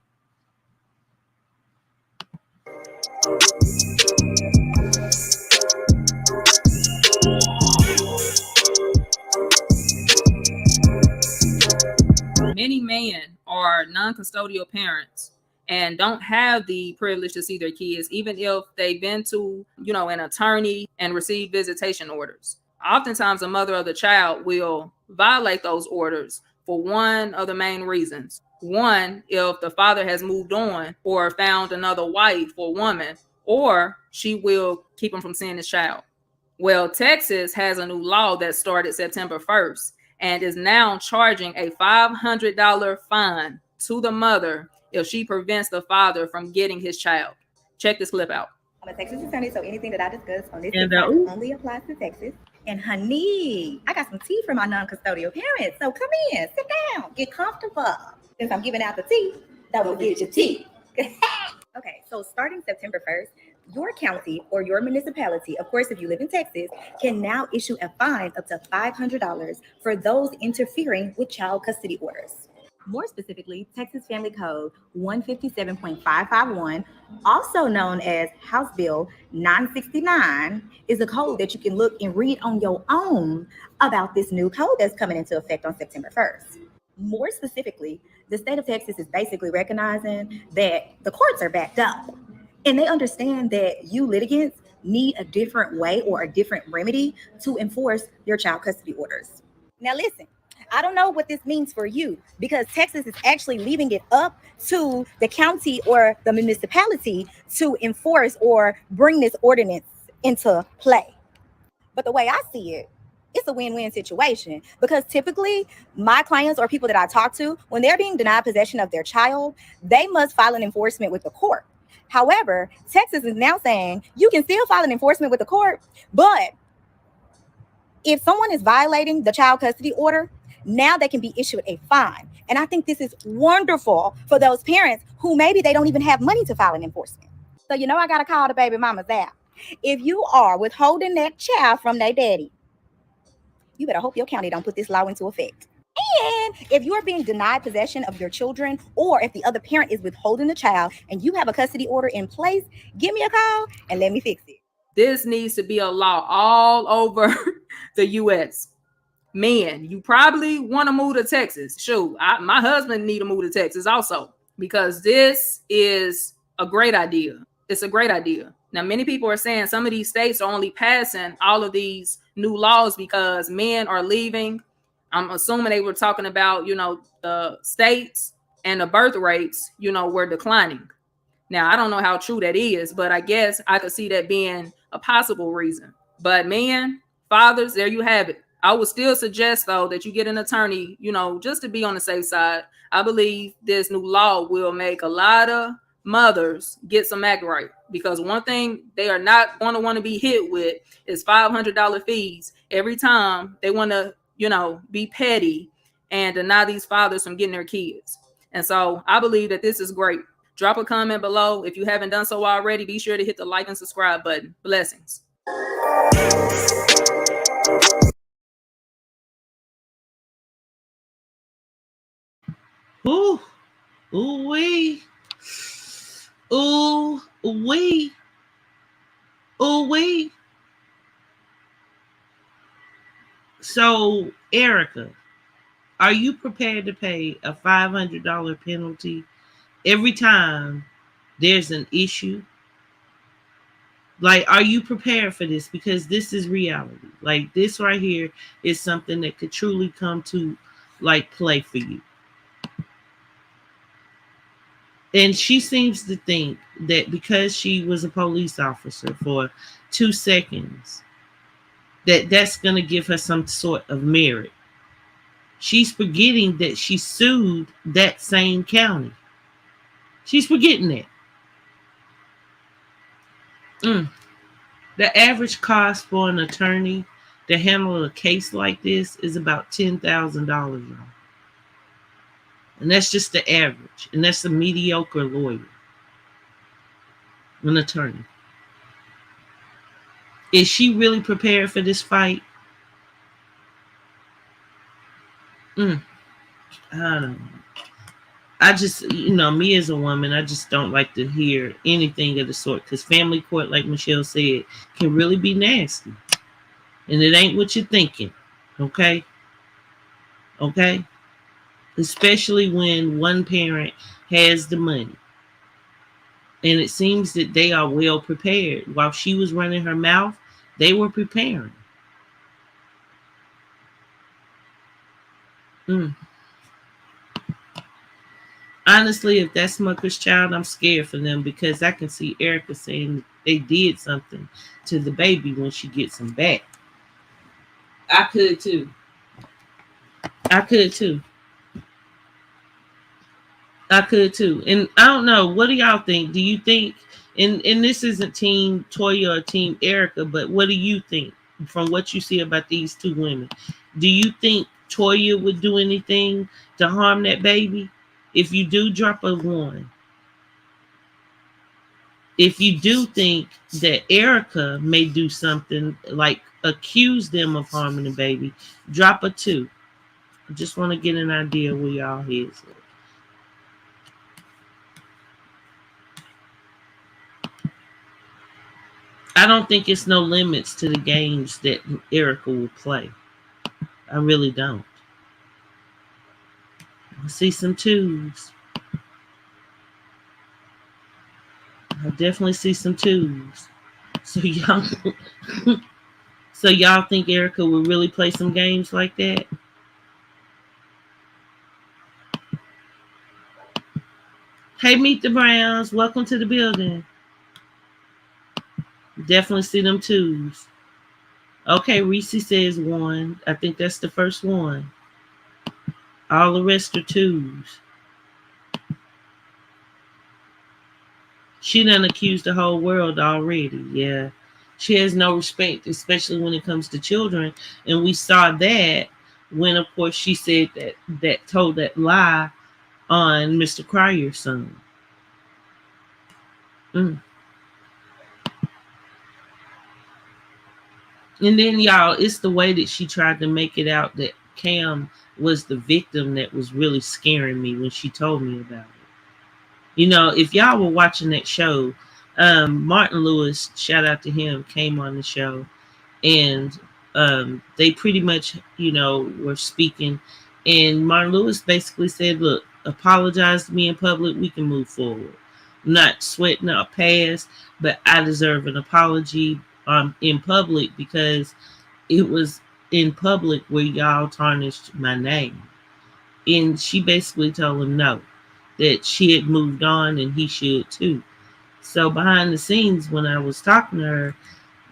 Many men are non-custodial parents and don't have the privilege to see their kids, even if they've been to, an attorney and received visitation orders. Oftentimes, the mother of the child will violate those orders for one of the main reasons. One, if the father has moved on or found another wife or woman, or she will keep him from seeing his child. Well, Texas has a new law that started September 1st and is now charging a $500 fine to the mother if she prevents the father from getting his child. Check this clip out. I'm a Texas attorney, so anything that I discuss on this podcast only applies to Texas. And honey, I got some tea for my non-custodial parents. So come in, sit down, get comfortable. Since I'm giving out the tea, that will get your tea. Okay, so starting September 1st, your county or your municipality, of course, if you live in Texas, can now issue a fine up to $500 for those interfering with child custody orders. More specifically, Texas Family Code 157.551, also known as House Bill 969, is a code that you can look and read on your own about this new code that's coming into effect on September 1st. More specifically, the state of Texas is basically recognizing that the courts are backed up, and they understand that you litigants need a different way or a different remedy to enforce your child custody orders. Now listen, I don't know what this means for you, because Texas is actually leaving it up to the county or the municipality to enforce or bring this ordinance into play. But the way I see it, it's a win-win situation, because typically my clients or people that I talk to, when they're being denied possession of their child, they must file an enforcement with the court. However, Texas is now saying you can still file an enforcement with the court, but if someone is violating the child custody order, now they can be issued a fine. And I think this is wonderful for those parents who maybe they don't even have money to file an enforcement. So, I got to call the baby mamas out. If you are withholding that child from their daddy, you better hope your county don't put this law into effect. And if you are being denied possession of your children, or if the other parent is withholding the child and you have a custody order in place, give me a call and let me fix it. This needs to be a law all over the U.S. Men, you probably want to move to Texas. Shoot, my husband need to move to Texas also, because this is a great idea. It's a great idea. Now, many people are saying some of these states are only passing all of these new laws because men are leaving. I'm assuming they were talking about, the states and the birth rates, were declining. Now, I don't know how true that is, but I guess I could see that being a possible reason. But men, fathers, there you have it. I would still suggest, though, that you get an attorney, just to be on the safe side. I believe this new law will make a lot of mothers get some act right, because one thing they are not going to want to be hit with is $500 fees every time they want to, be petty and deny these fathers from getting their kids. And so I believe that this is great. Drop a comment below. If you haven't done so already, be sure to hit the like and subscribe button. Blessings. Ooh, ooh wee, ooh wee, ooh wee. So, Erica, are you prepared to pay a $500 penalty every time there's an issue? Like, are you prepared for this? Because this is reality. Like, this right here is something that could truly come to, play for you. And she seems to think that because she was a police officer for 2 seconds, that's going to give her some sort of merit. She's forgetting that she sued that same county. She's forgetting that. The average cost for an attorney to handle a case like this is about $10,000. And that's just the average. And that's a mediocre lawyer, an attorney. Is she really prepared for this fight? I don't know. I just, me as a woman, I just don't like to hear anything of the sort, because family court, like Michelle said, can really be nasty. And it ain't what you're thinking. Okay? Okay? Especially when one parent has the money. And it seems that they are well prepared. While she was running her mouth, they were preparing. Honestly, if that's Muckers' child, I'm scared for them, because I can see Erica saying they did something to the baby when she gets him back. I could too. I could too. I could too. And I don't know. What do y'all think? Do you think, and this isn't Team Toya or Team Erica, but what do you think from what you see about these two women? Do you think Toya would do anything to harm that baby? If you do, drop a 1. If you do think that Erica may do something like accuse them of harming the baby, drop a 2. I just want to get an idea where y'all heads at. I don't think it's no limits to the games that Erica will play. I really don't. I see some 2s. I definitely see some 2s. So y'all think Erica will really play some games like that? Hey, Meet the Browns. Welcome to the building. Definitely see them 2s. Okay, Reese says 1. I think that's the first one. All the rest are 2s. She done accused the whole world already. Yeah. She has no respect, especially when it comes to children. And we saw that when, of course, she said that told that lie on Mr. Cryer's son. And then, y'all, it's the way that she tried to make it out that Cam was the victim that was really scaring me when she told me about it. If y'all were watching that show, Martin Lewis, shout out to him, came on the show, and they pretty much, were speaking, and Martin Lewis basically said, look, apologize to me in public, we can move forward. I'm not sweating our past, but I deserve an apology in public, because it was in public where y'all tarnished my name. And she basically told him no, that she had moved on and he should too. So behind the scenes, when I was talking to her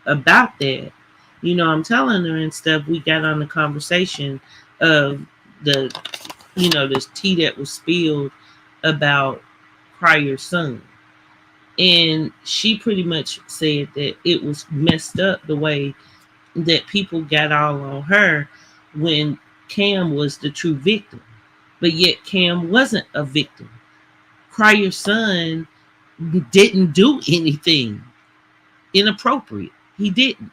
about that, I'm telling her and stuff, we got on the conversation of the tea that was spilled about Cryer's son. And she pretty much said that it was messed up the way that people got all on her when Cam was the true victim. But yet Cam wasn't a victim. Cryer's son didn't do anything inappropriate. He didn't.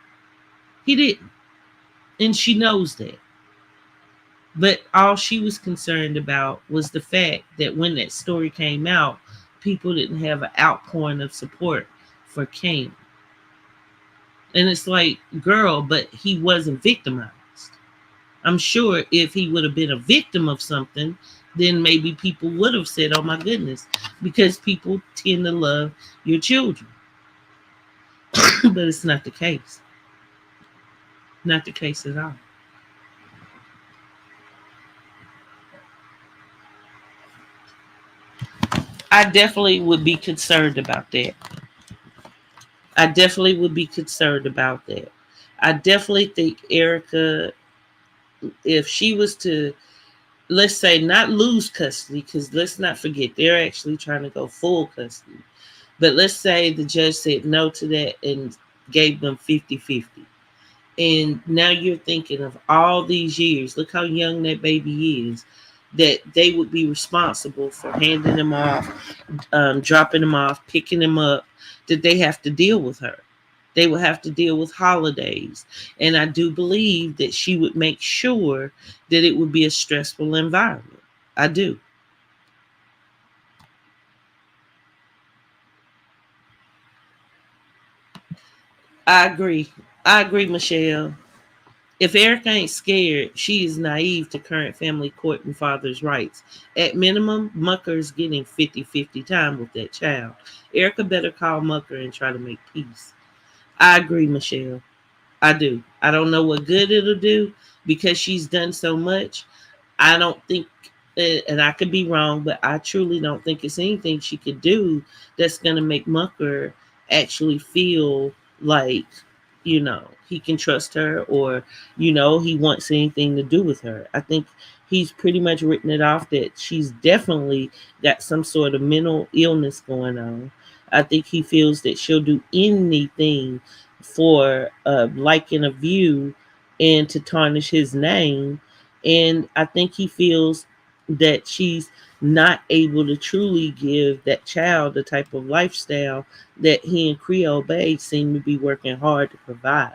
And she knows that. But all she was concerned about was the fact that when that story came out, people didn't have an outpouring of support for Cam. And it's like, girl, but he wasn't victimized. I'm sure if he would have been a victim of something, then maybe people would have said, oh my goodness, because people tend to love your children. But it's not the case. Not the case at all. I definitely would be concerned about that. I definitely think Erica, if she was to, let's say, not lose custody, because let's not forget, they're actually trying to go full custody. But let's say the judge said no to that and gave them 50-50. And now you're thinking of all these years. Look how young that baby is. that they would be responsible for handing them off, dropping them off, picking them up, that they have to deal with her. They would have to deal with holidays. And I do believe that she would make sure that it would be a stressful environment. I do. I agree. I agree, Michelle. If Erica ain't scared, she is naive to current family court and father's rights. At minimum, Mucker is getting 50-50 time with that child. Erica better call Mucker and try to make peace. I agree, Michelle. I do. I don't know what good it'll do because she's done so much. I don't think, and I could be wrong, but I truly don't think it's anything she could do that's going to make Mucker actually feel like, he can trust her, or, he wants anything to do with her. I think he's pretty much written it off that she's definitely got some sort of mental illness going on. I think he feels that she'll do anything for liking a view and to tarnish his name. And I think he feels that she's not able to truly give that child the type of lifestyle that he and Creole Bay seem to be working hard to provide.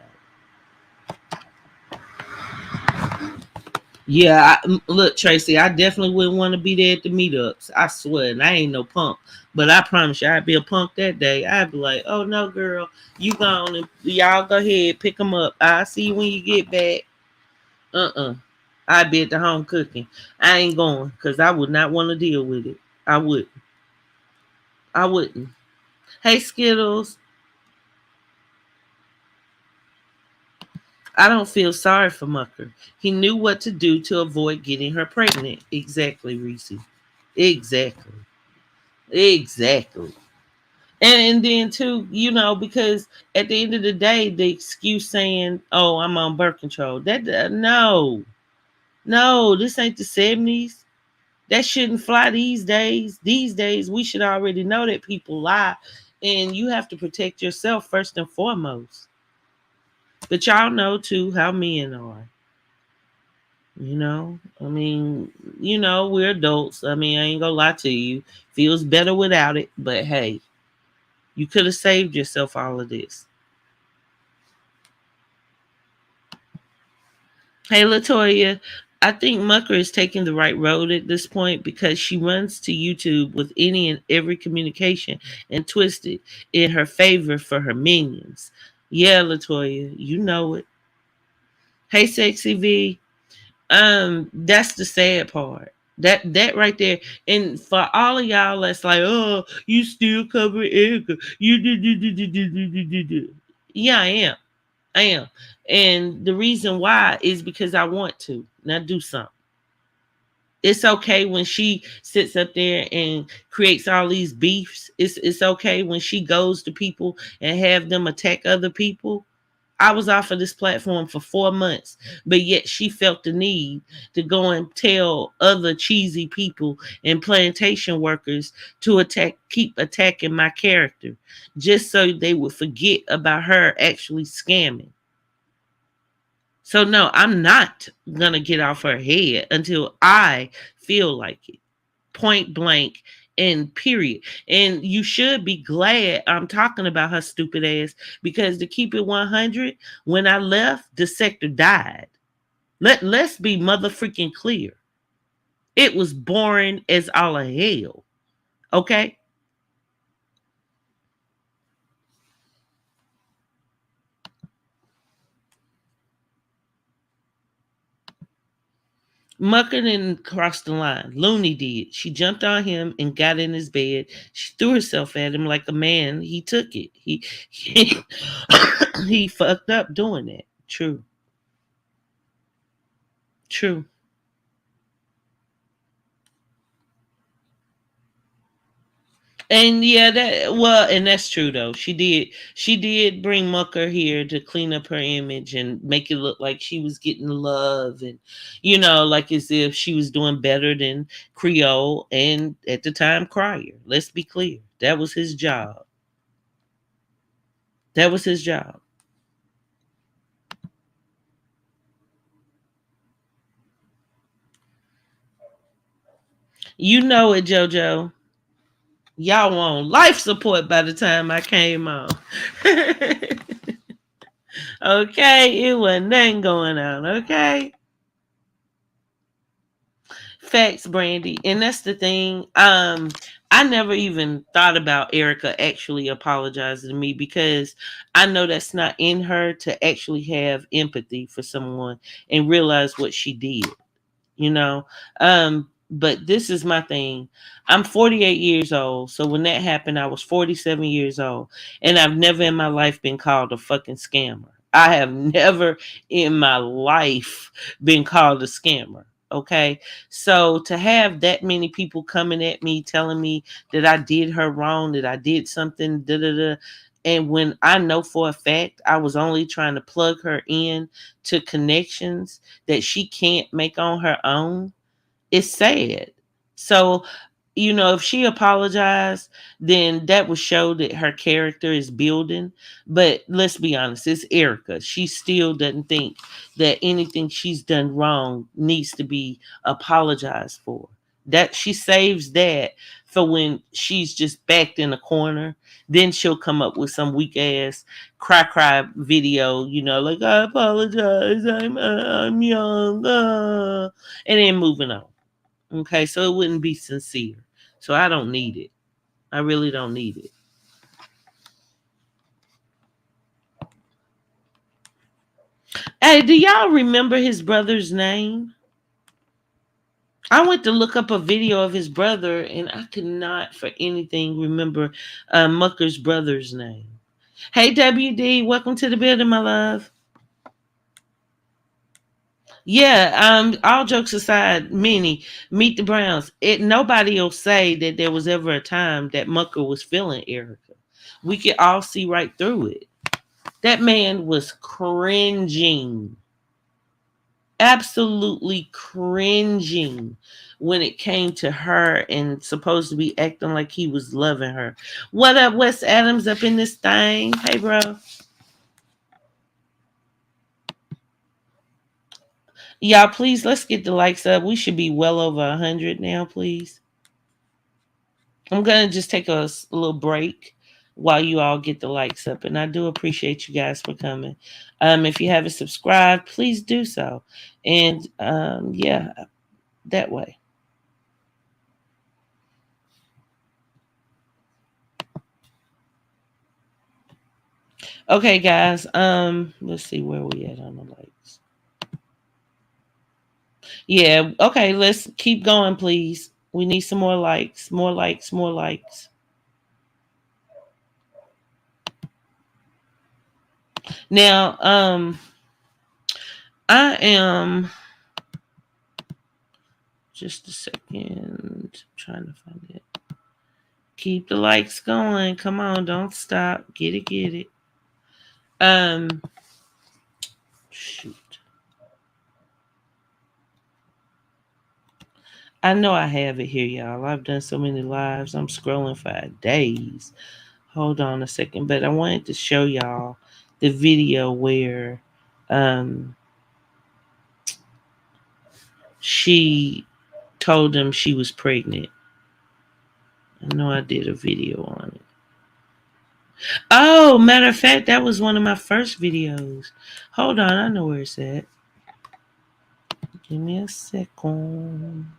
Yeah, look, Tracy, I definitely wouldn't want to be there at the meetups. I swear, and I ain't no punk, but I promise you, I'd be a punk that day. I'd be like, "Oh no, girl, you gone and y'all go ahead, pick them up. I'll see you when you get back." I'd be at the home cooking. I ain't going because I would not want to deal with it. I wouldn't. I wouldn't. Hey, Skittles. I don't feel sorry for Mucker. He knew what to do to avoid getting her pregnant. Exactly, Reese. Exactly. Exactly. And then too, because at the end of the day, the excuse saying, "Oh, I'm on birth control," that no, no, this ain't the '70s. That shouldn't fly these days. These days, we should already know that people lie, and you have to protect yourself first and foremost. But y'all know too how men are. I mean, we're adults. I mean, I ain't gonna lie to you. Feels better without it, but hey, you could have saved yourself all of this. Hey, Latoya, I think Mucker is taking the right road at this point because she runs to YouTube with any and every communication and twist it in her favor for her minions. Yeah, Latoya, you know it. Hey, Sexy V, that's the sad part. That right there. And for all of y'all that's like, "Oh, you still cover Erica, you do. Yeah, I am. I am. And the reason why is because I want to. Now do something. It's okay when she sits up there and creates all these beefs. It's okay when she goes to people and have them attack other people. I was off of this platform for 4 months, but yet she felt the need to go and tell other cheesy people and plantation workers to keep attacking my character, just so they would forget about her actually scamming. So no, I'm not gonna get off her head until I feel like it. Point blank and period. And you should be glad I'm talking about her stupid ass because to keep it 100, when I left, the sector died. Let's be mother freaking clear. It was boring as all of hell. Okay? Mucker didn't cross the line. Looney did. She jumped on him and got in his bed. She threw herself at him like a man. He took it. He, he fucked up doing that. True. True. And yeah, and that's true though. She did bring Mucker here to clean up her image and make it look like she was getting love and like as if she was doing better than Creole and at the time Crier. Let's be clear. That was his job. That was his job. You know it, JoJo. Y'all were on life support by the time I came on. Okay, it wasn't nothing going on. Okay. Facts, Brandy. And that's the thing. I never even thought about Erica actually apologizing to me because I know that's not in her to actually have empathy for someone and realize what she did, you know. But this is my thing. I'm 48 years old. So when that happened, I was 47 years old. And I've never in my life been called a fucking scammer. I have never in my life been called a scammer. Okay. So to have that many people coming at me telling me that I did her wrong, that I did something, da da da. And when I know for a fact I was only trying to plug her in to connections that she can't make on her own, it's sad. So, if she apologized, then that would show that her character is building. But let's be honest, it's Erica. She still doesn't think that anything she's done wrong needs to be apologized for. That she saves that for when she's just backed in a corner. Then she'll come up with some weak ass cry video, like I apologize, I'm young, and then moving on. Okay, so it wouldn't be sincere. So I don't need it. I really don't need it. Hey, do y'all remember his brother's name? I went to look up a video of his brother and I could not for anything remember Muckers' brother's name. Hey, WD, welcome to the building, my love. Yeah, all jokes aside, Minnie, Meet the Browns. Nobody will say that there was ever a time that Mucker was feeling Erica. We could all see right through it. That man was cringing. Absolutely cringing when it came to her and supposed to be acting like he was loving her. What up, Wes Adams up in this thing? Hey, bro. Y'all, please, let's get the likes up. We should be well over 100 now, please. I'm going to just take a little break while you all get the likes up. And I do appreciate you guys for coming. If you haven't subscribed, please do so. And yeah, that way. Okay, guys. Let's see where we at on the likes. Yeah, okay, let's keep going, please. We need some more likes. More likes, more likes. Now, I am just a second. I'm trying to find it. Keep the likes going. Come on, don't stop. Get it, get it. Shoot. I know I have it here, y'all. I've done so many lives. I'm scrolling for days. Hold on a second. But I wanted to show y'all the video where she told him she was pregnant. I know I did a video on it. Oh, matter of fact, that was one of my first videos. Hold on, I know where it's at. Give me a second.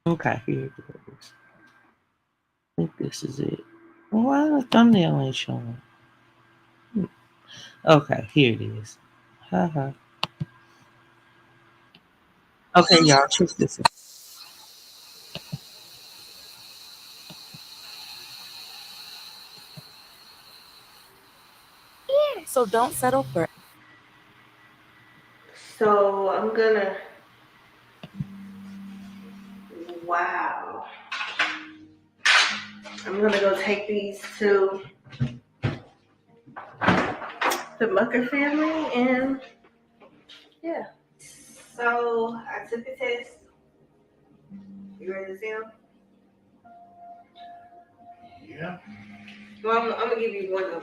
Okay, here it goes. I think this is it. Why the thumbnail ain't showing? Okay, here it is. Haha. Okay, y'all, check this out. So don't settle for. So I'm gonna. Wow. I'm gonna go take these to the Mucker family and yeah. So I took the test You ready to see them? Yeah. Well, I'm gonna give you one of them.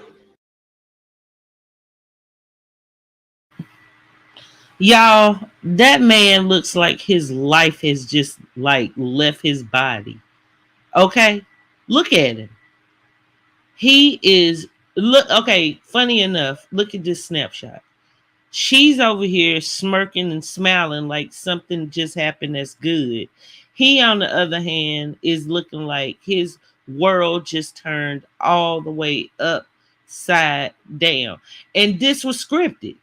Y'all, that man looks like his life has just like left his body. Okay? Look at him. He is look okay, funny enough, look at this snapshot. She's over here smirking and smiling like something just happened that's good. He, on the other hand, is looking like his world just turned all the way upside down. And this was scripted.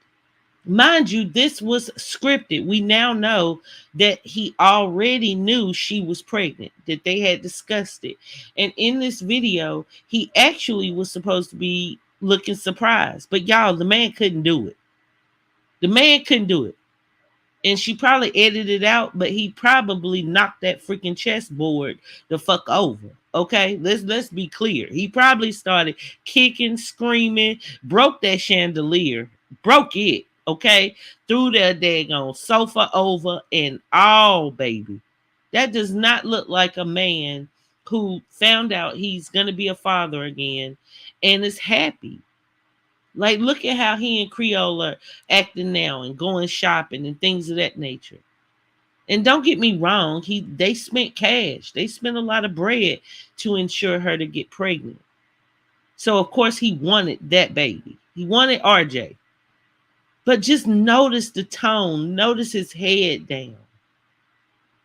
Mind you, this was scripted. We now know that he already knew she was pregnant, that they had discussed it. And in this video, he actually was supposed to be looking surprised. But y'all, the man couldn't do it. The man couldn't do it. And she probably edited it out, but he probably knocked that freaking chessboard the fuck over. Okay, let's be clear. He probably started kicking, screaming, broke that chandelier, broke it. Okay, threw that daggone sofa over and all, baby. That does not look like a man who found out he's gonna be a father again and is happy. Like, look at how he and Creole are acting now and going shopping and things of that nature. And don't get me wrong, they spent cash. They spent a lot of bread to ensure her to get pregnant. So of course he wanted that baby. He wanted RJ. But just notice the tone, notice his head down.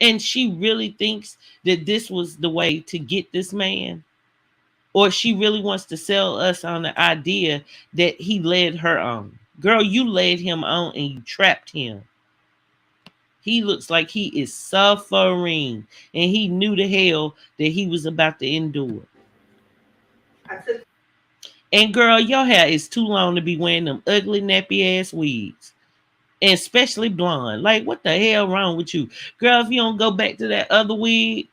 And she really thinks that this was the way to get this man. Or she really wants to sell us on the idea that he led her on. Girl, you led him on and you trapped him. He looks like he is suffering. And he knew the hell that he was about to endure. And girl, your hair is too long to be wearing them ugly nappy ass wigs. And especially blonde. Like, what the hell wrong with you? Girl, if you don't go back to that other wig,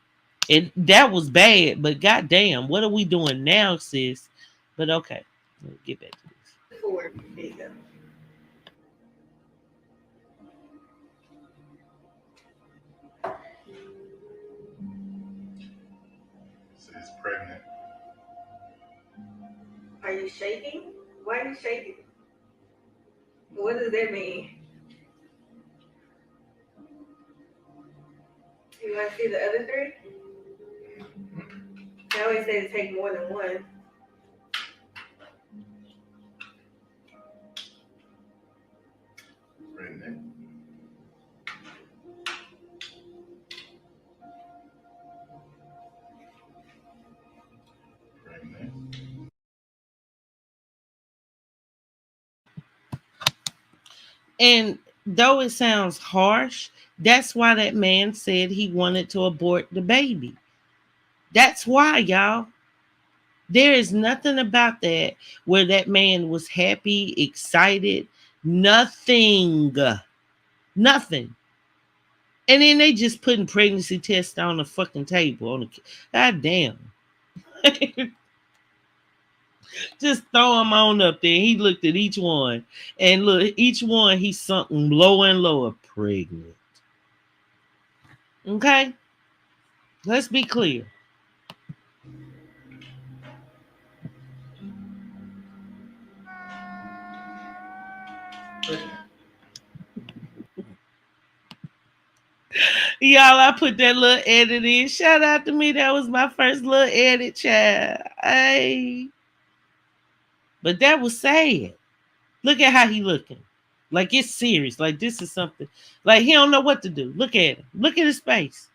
that was bad, but goddamn, what are we doing now, sis? But okay, let's get back to this. Forward. There you go. So he's pregnant. Are you shaking? Why are you shaking? What does that mean? You want to see the other three? They always say to take more than one. Pregnant. Pregnant. And though it sounds harsh, that's why that man said he wanted to abort the baby. That's why, y'all. There is nothing about that where that man was happy, excited, nothing. Nothing. And then they just putting pregnancy tests on the fucking table. God damn. Just throw them on up there. He looked at each one. And look, each one he's something lower and lower. Pregnant. Okay? Let's be clear. Y'all, I put that little edit in. Shout out to me. That was my first little edit, child. Hey. But that was sad. Look at how he looking. Like, it's serious. Like, this is something. Like, he don't know what to do. Look at him. Look at his face.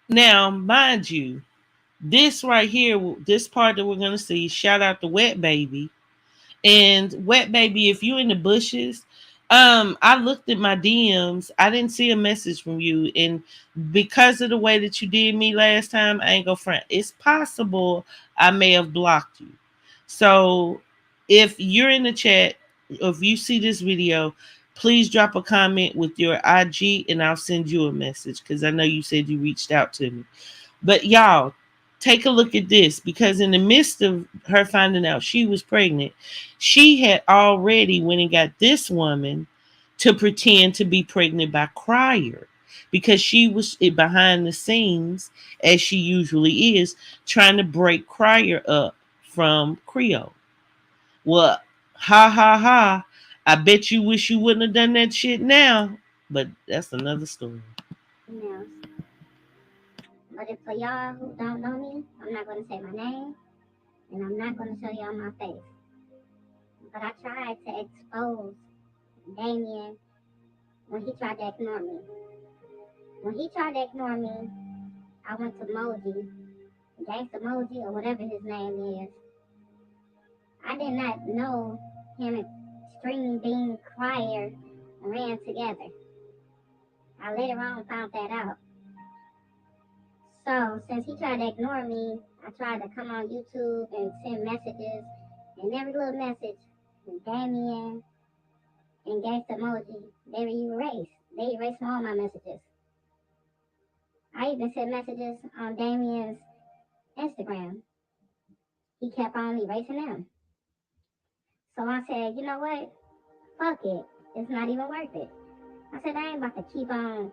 Now, mind you, this right here, this part that we're going to see, shout out to Wet Baby. And Wet Baby, if you in the bushes, I looked at my DMs. I didn't see a message from you. And because of the way that you did me last time, I ain't gonna front. It's possible I may have blocked you. So if you're in the chat, if you see this video, please drop a comment with your IG and I'll send you a message because I know you said you reached out to me. But y'all, Take a look at this, because in the midst of her finding out she was pregnant, she had already went and got this woman to pretend to be pregnant by Crier, because she was behind the scenes, as she usually is, trying to break Crier up from Creole. Well, ha ha ha. I bet you wish you wouldn't have done that shit now, but that's another story. else. But if for y'all who don't know me, I'm not going to say my name and I'm not going to show y'all my face. But I tried to expose Damien when he tried to ignore me. When he tried to ignore me, I went to Moji, Gangsta Moji, or whatever his name is. I did not know him and String Bean Crier ran together. I later on found that out. So since he tried to ignore me, I tried to come on YouTube and send messages, and every little message, Damien and Gangsta Emoji, they erased. They erased all my messages. I even sent messages on Damien's Instagram. He kept on erasing them. So I said, you know what? Fuck it. It's not even worth it. I said, I ain't about to keep on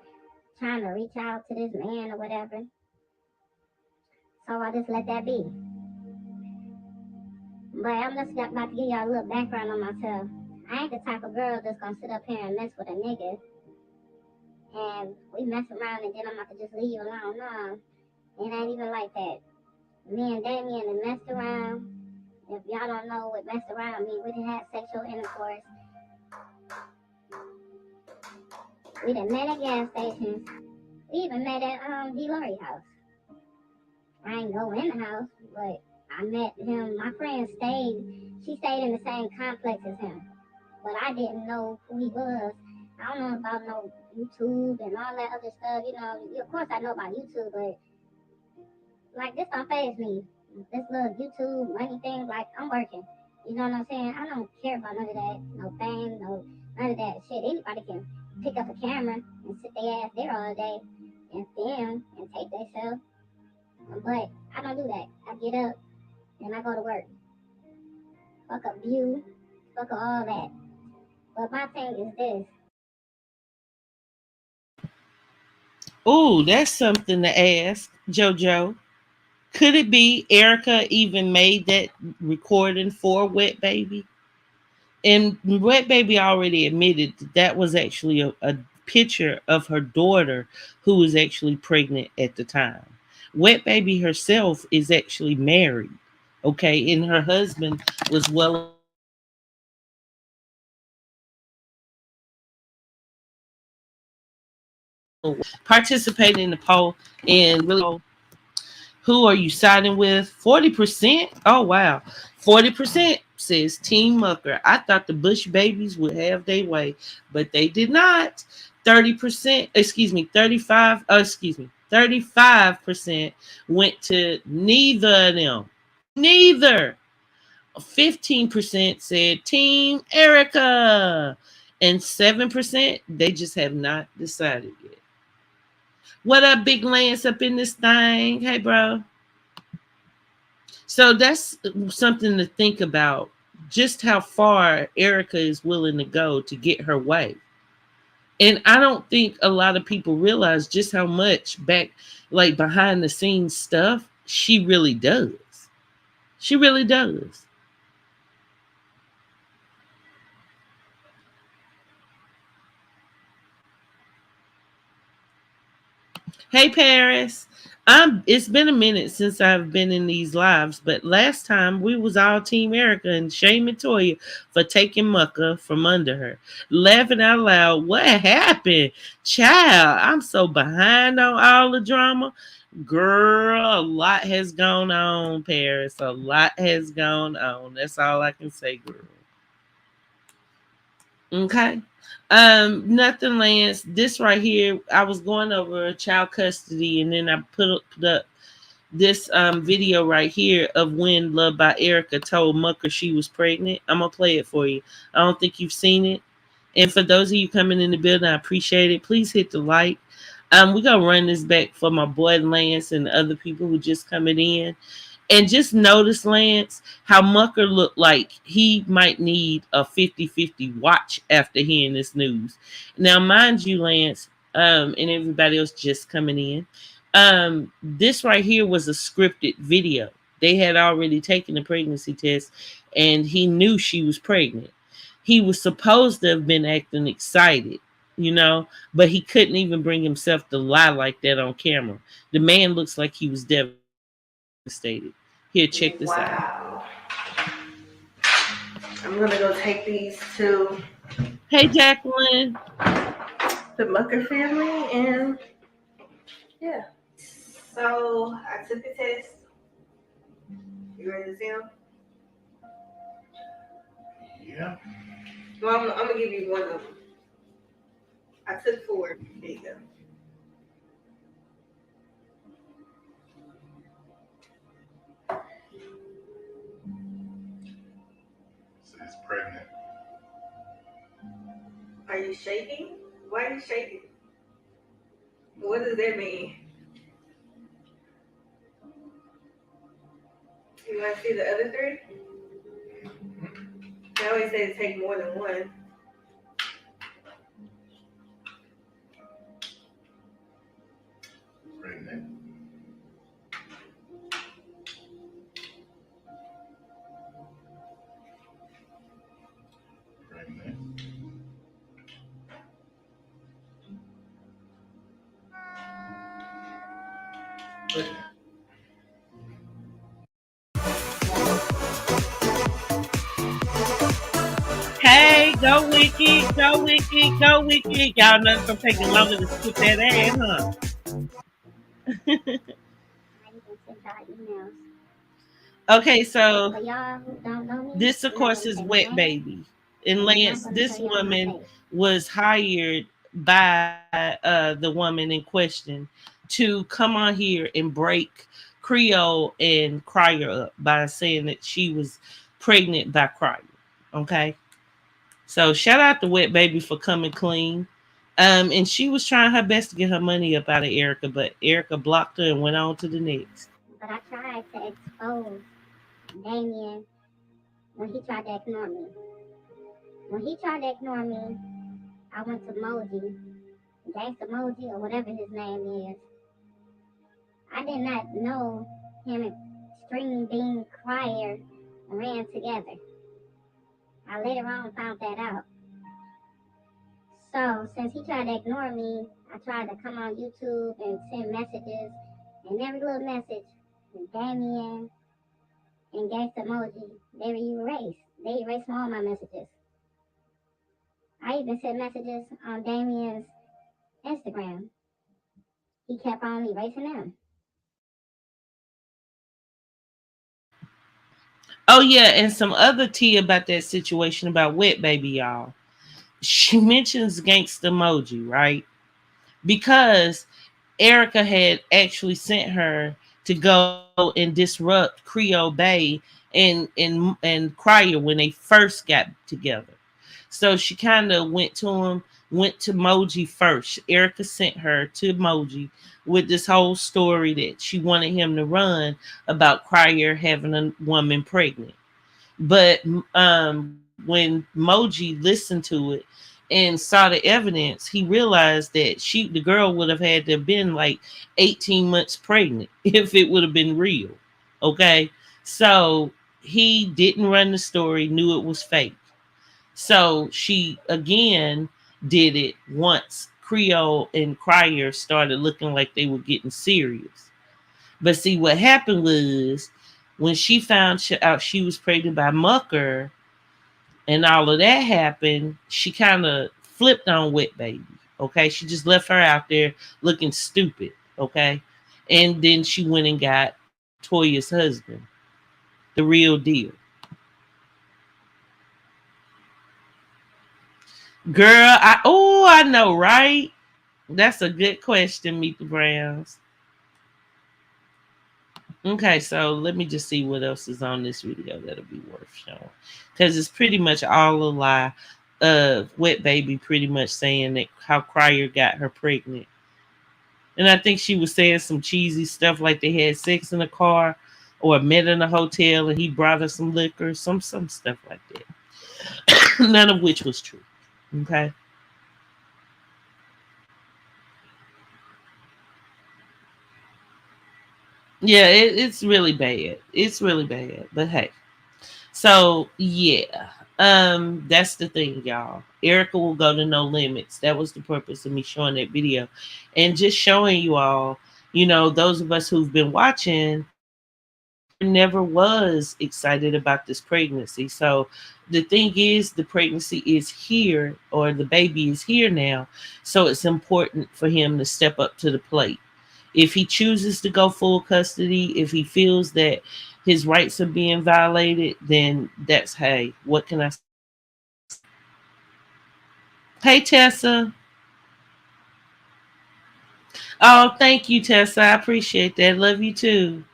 trying to reach out to this man or whatever. So I just let that be. But I'm just about to give y'all a little background on myself. I ain't the type of girl that's gonna sit up here and mess with a nigga and we mess around and then I'm about to just leave you alone. No, it ain't even like that. Me and Damien and messed around. If y'all don't know what messed around means, we done had sexual intercourse. We done met at gas stations. We even met at D. house. I ain't go in the house, but I met him. My friend she stayed in the same complex as him. But I didn't know who he was. I don't know about no YouTube and all that other stuff. You know, of course I know about YouTube, but like this don't faze me. This little YouTube money thing, like I'm working. You know what I'm saying? I don't care about none of that. No fame, none of that shit. Anybody can pick up a camera and sit their ass there all day and film and take themselves. But I don't do that. I get up and I go to work. Fuck a view, fuck all that. But my thing is this. Oh, that's something to ask, JoJo. Could it be Erica even made that recording for Wet Baby? And Wet Baby already admitted that was actually a picture of her daughter who was actually pregnant at the time. Wet Baby herself is actually married, okay, and her husband was well participating in the poll and really, who are you siding with? 40%? Oh wow. 40% says Team Mucker. I thought the Bush babies would have their way, but they did not. 30%, excuse me, 35% went to neither of them. Neither. 15% said Team Erica. And 7%, they just have not decided yet. What up, Big Lance up in this thing? Hey, bro. So that's something to think about, just how far Erica is willing to go to get her way. And I don't think a lot of people realize just how much like behind the scenes stuff she really does. She really does. Hey, Paris. It's been a minute since I've been in these lives, but last time we was all Team Erica and shame and Toya for taking Mucker from under her. Laughing out loud, what happened? Child, I'm so behind on all the drama. Girl, a lot has gone on, Paris. A lot has gone on. That's all I can say, girl. Okay. Nothing, Lance. This right here, I was going over child custody, and then I put up this video right here of when LuvdByErica told Mucker she was pregnant. I'm gonna play it for you. I don't think you've seen it. And for those of you coming in the building, I appreciate it. Please hit the like. We're gonna run this back for my boy Lance and other people who just coming in. And just notice, Lance, how Mucker looked like he might need a 50-50 watch after hearing this news. Now, mind you, Lance, and everybody else just coming in, this right here was a scripted video. They had already taken the pregnancy test, and he knew she was pregnant. He was supposed to have been acting excited, but he couldn't even bring himself to lie like that on camera. The man looks like he was devastated. Here, check this out. Wow. I'm gonna go take these to Hey, Jacqueline. the Mucker family, and yeah. So I took the test. You ready to see them? Yeah. Well, I'm gonna give you one of them. I took 4. There you go. Says pregnant. Are you shaking? Why are you shaking? What does that mean? You want to see the other 3? They always say to take more than one. Pregnant. Pregnant. Pregnant. Hey, go Wicked, go Wicked, go Wicked. Y'all know it's gonna take you longer to skip that ass, huh? I even sent y'all emails. Okay, so For y'all who don't know me, this, of I'm not course, gonna is say my Wet name, Baby. And and I'm not Lance, gonna this show y'all my woman face. was hired by the woman in question to come on here and break Creole and Crier up by saying that she was pregnant by Crier. Okay. So shout out to Wet Baby for coming clean. And she was trying her best to get her money up out of Erica, but Erica blocked her and went on to the next. But I tried to expose Damien when he tried to ignore me. When he tried to ignore me, I went to Moji, Gangsta Moji, or whatever his name is. I did not know him and String Bean Crier ran together. I later on found that out. So since he tried to ignore me, I tried to come on YouTube and send messages, and every little message with Damien and Gangsta Emoji, they were erased. They erased all my messages. I even sent messages on Damien's Instagram. He kept on erasing them. Oh yeah, and some other tea about that situation about Wet Baby, y'all. She mentions Gangsta Emoji, right? Because Erica had actually sent her to go and disrupt Creole Bay and Crier when they first got together. So she kind of went to Moji first. Erica sent her to Moji with this whole story that she wanted him to run about Crier having a woman pregnant. But when Moji listened to it and saw the evidence, he realized that the girl would have had to have been like 18 months pregnant if it would have been real. Okay. So he didn't run the story, knew it was fake. So she again did it once Creole and Crier started looking like they were getting serious. But see, what happened was when she found out she was pregnant by Mucker and all of that happened, she kind of flipped on Wet Baby. Okay. She just left her out there looking stupid. Okay. And then she went and got Toya's husband, the real deal. Girl, I know, right? That's a good question, Meet the Browns. Okay, so let me just see what else is on this video that'll be worth showing. Because it's pretty much all a lie of Wet Baby pretty much saying that how Crier got her pregnant. And I think she was saying some cheesy stuff like they had sex in a car or met in a hotel and he brought her some liquor, some stuff like that. None of which was true. Okay. Yeah, it's really bad. It's really bad. But hey. So yeah. That's the thing, y'all. Erica will go to no limits. That was the purpose of me showing that video. And just showing you all, those of us who've been watching, Erica never was excited about this pregnancy. So the thing is, the pregnancy is here, or the baby is here now. So it's important for him to step up to the plate. If he chooses to go full custody, if he feels that his rights are being violated, then that's, hey, what can I say? Hey, Tessa. Oh, thank you, Tessa. I appreciate that. Love you too.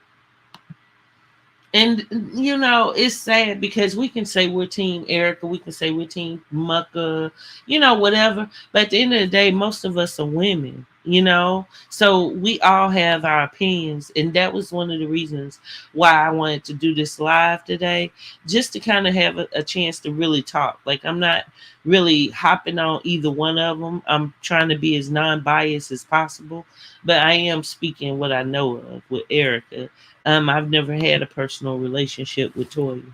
And it's sad because we can say we're team Erica, we can say we're team Mucker, whatever. But at the end of the day, most of us are women, so we all have our opinions. And that was one of the reasons why I wanted to do this live today, just to kind of have a chance to really talk. Like, I'm not really hopping on either one of them. I'm trying to be as non-biased as possible, but I am speaking what I know of with Erica. I've never had a personal relationship with Toya.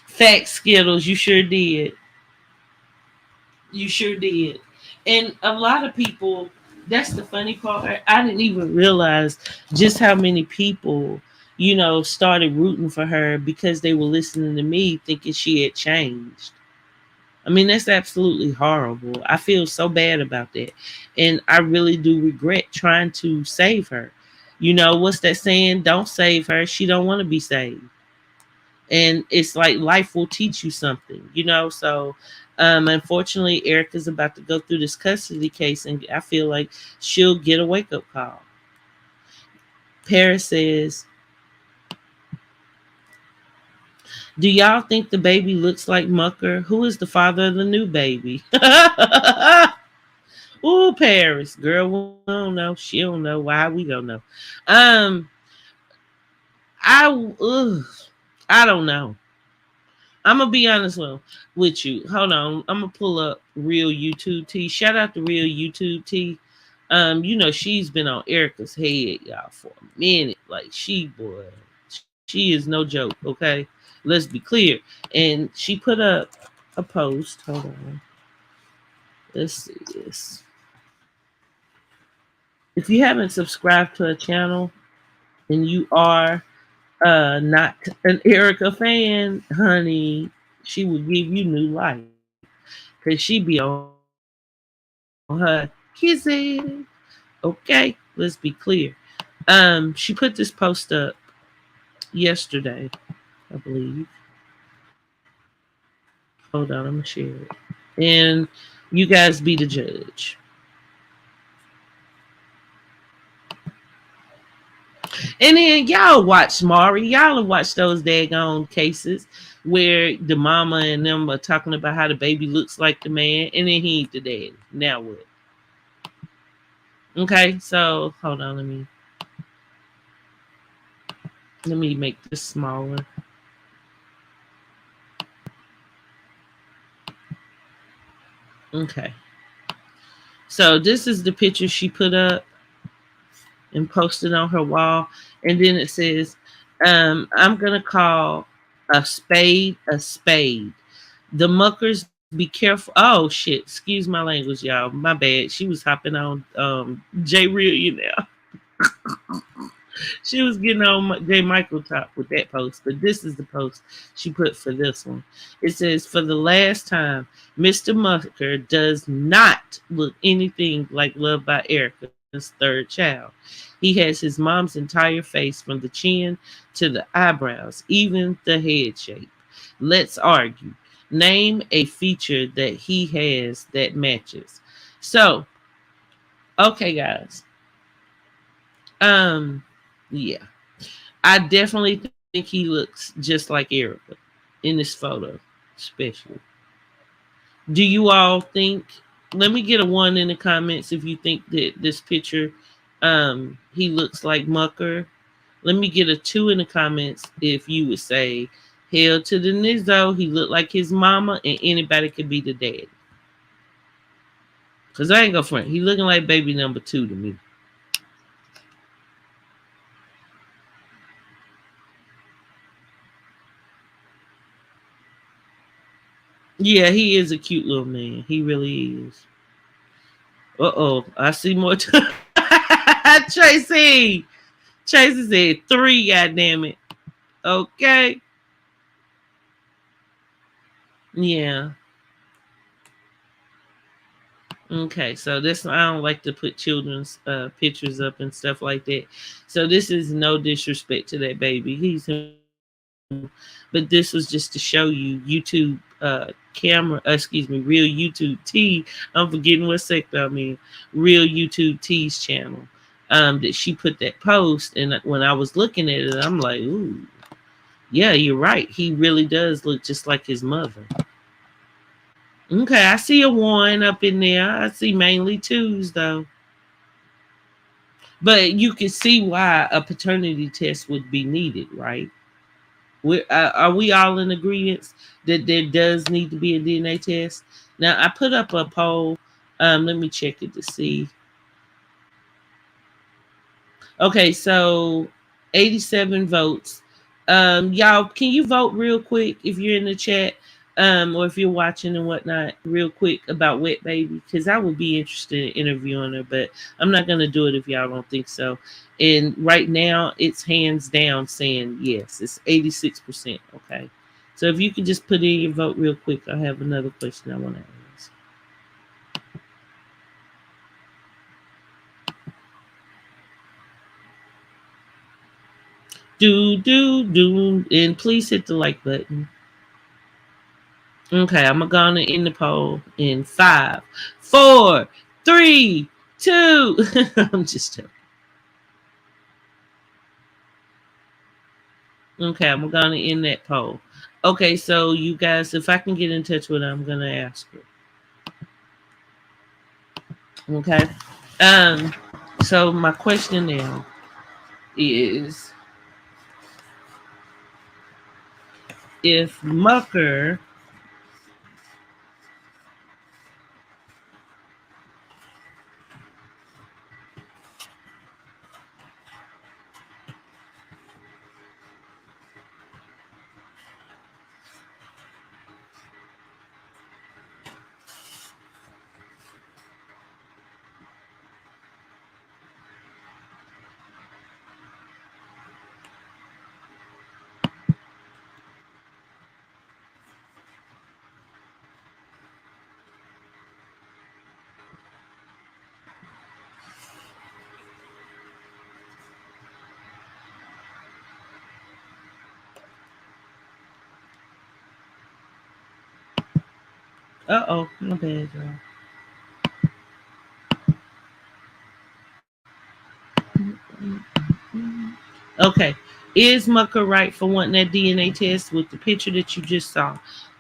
Fact, Skittles, you sure did. You sure did. And a lot of people, that's the funny part. I didn't even realize just how many people, started rooting for her because they were listening to me thinking she had changed. I mean, that's absolutely horrible. I feel so bad about that. And I really do regret trying to save her. What's that saying? Don't save her. She don't want to be saved. And it's like life will teach you something. So unfortunately, Erica's about to go through this custody case, and I feel like she'll get a wake-up call. Paris says, do y'all think the baby looks like Mucker? Who is the father of the new baby? Ooh, Paris, girl, we don't know. She don't know. Why we don't know? Um, I ugh, I don't know. I'm gonna be honest with you. Hold on, I'm gonna pull up Real YouTube T. Shout out to Real YouTube T. She's been on Erica's head, y'all, for a minute. Like, boy, she is no joke. Okay, let's be clear. And she put up a post. Hold on. Let's see this. If you haven't subscribed to her channel and you are not an Erica fan, honey, she will give you new life. Cause she be on her kissing. Okay, let's be clear. She put this post up yesterday, I believe. Hold on, I'm gonna share it. And you guys be the judge. And then y'all watch Maury. Y'all have watched those daggone cases where the mama and them are talking about how the baby looks like the man, and then he ain't the daddy. Now what? Okay, so hold on, let me make this smaller. Okay. So this is the picture she put up and posted on her wall. And then it says, I'm gonna call a spade a spade. The Muckers, be careful. Oh shit, excuse my language, y'all. My bad. She was hopping on J Real, She was getting on J Michael top with that post, but this is the post she put for this one. It says, for the last time, Mr. Mucker does not look anything like Loved by Erica's third child. He has his mom's entire face from the chin to the eyebrows, even the head shape. Let's argue. Name a feature that he has that matches. So, okay, guys. Yeah. I definitely think he looks just like Erica in this photo, especially. Do you all think? Let me get a one in the comments if you think that this picture, he looks like Mucker. Let me get a two in the comments if you would say, "Hell to the Nizzo, he looked like his mama, and anybody could be the daddy." Cause I ain't gonna front, he looking like baby number two to me. Yeah, he is a cute little man. He really is. Uh-oh, I see more. Tracy. Tracy said three, goddamn it. Okay. Yeah. Okay, so this I don't like to put children's pictures up and stuff like that. So this is no disrespect to that baby. He's him, but this was just to show you YouTube camera. Excuse me, real YouTube T. I'm forgetting what sector I'm in. Real YouTube T's channel. That she put that post, and when I was looking at it, I'm like, ooh, yeah, you're right. He really does look just like his mother. Okay, I see a one up in there. I see mainly twos though. But you can see why a paternity test would be needed, right? Are we all in agreement that there does need to be a DNA test? Now, I put up a poll. Let me check it to see. Okay, so 87 votes. Y'all, can you vote real quick if you're in the chat, or if you're watching and whatnot, real quick about Wet Baby? Because I would be interested in interviewing her, but I'm not gonna do it if y'all don't think so. And right now, it's hands down saying yes. It's 86%. Okay, so if you could just put in your vote real quick, I have another question I want to ask. Do, and please hit the like button. Okay, I'm gonna end the poll in 5, 4, 3, 2. I'm just joking. Okay, I'm gonna end that poll. Okay, so you guys, if I can get in touch with her, I'm gonna ask her. Okay. Um. So my question now is, if Mucker my bad, y'all. Okay. Is Mucker right for wanting that DNA test with the picture that you just saw?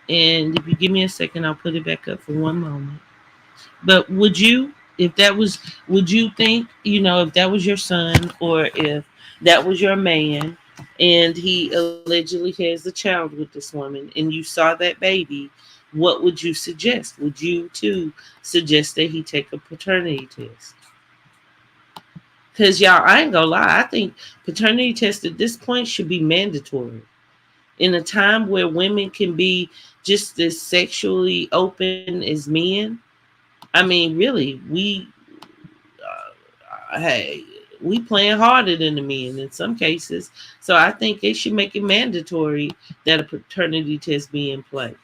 And if you give me a second, I'll put it back up for one moment. But would you think, if that was your son, or if that was your man and he allegedly has a child with this woman and you saw that baby, what would you suggest? Would you too suggest that he take a paternity test? Because y'all, I ain't gonna lie, I think paternity tests at this point should be mandatory. In a time where women can be just as sexually open as men, I mean, really, hey, we playing harder than the men in some cases. So I think they should make it mandatory that a paternity test be in play.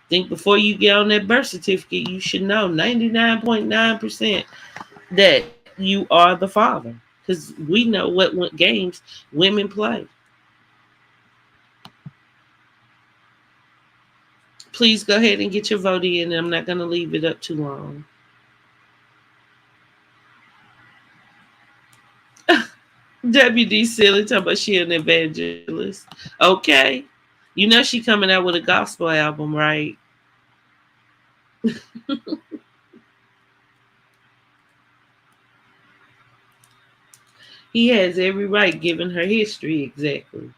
Think before you get on that birth certificate, you should know 99.9% that you are the father, because we know what games women play. Please go ahead and get your vote in. I'm not going to leave it up too long. WD Silly talking about she an evangelist. Okay. You know she coming out with a gospel album, right? He has every right given her history exactly.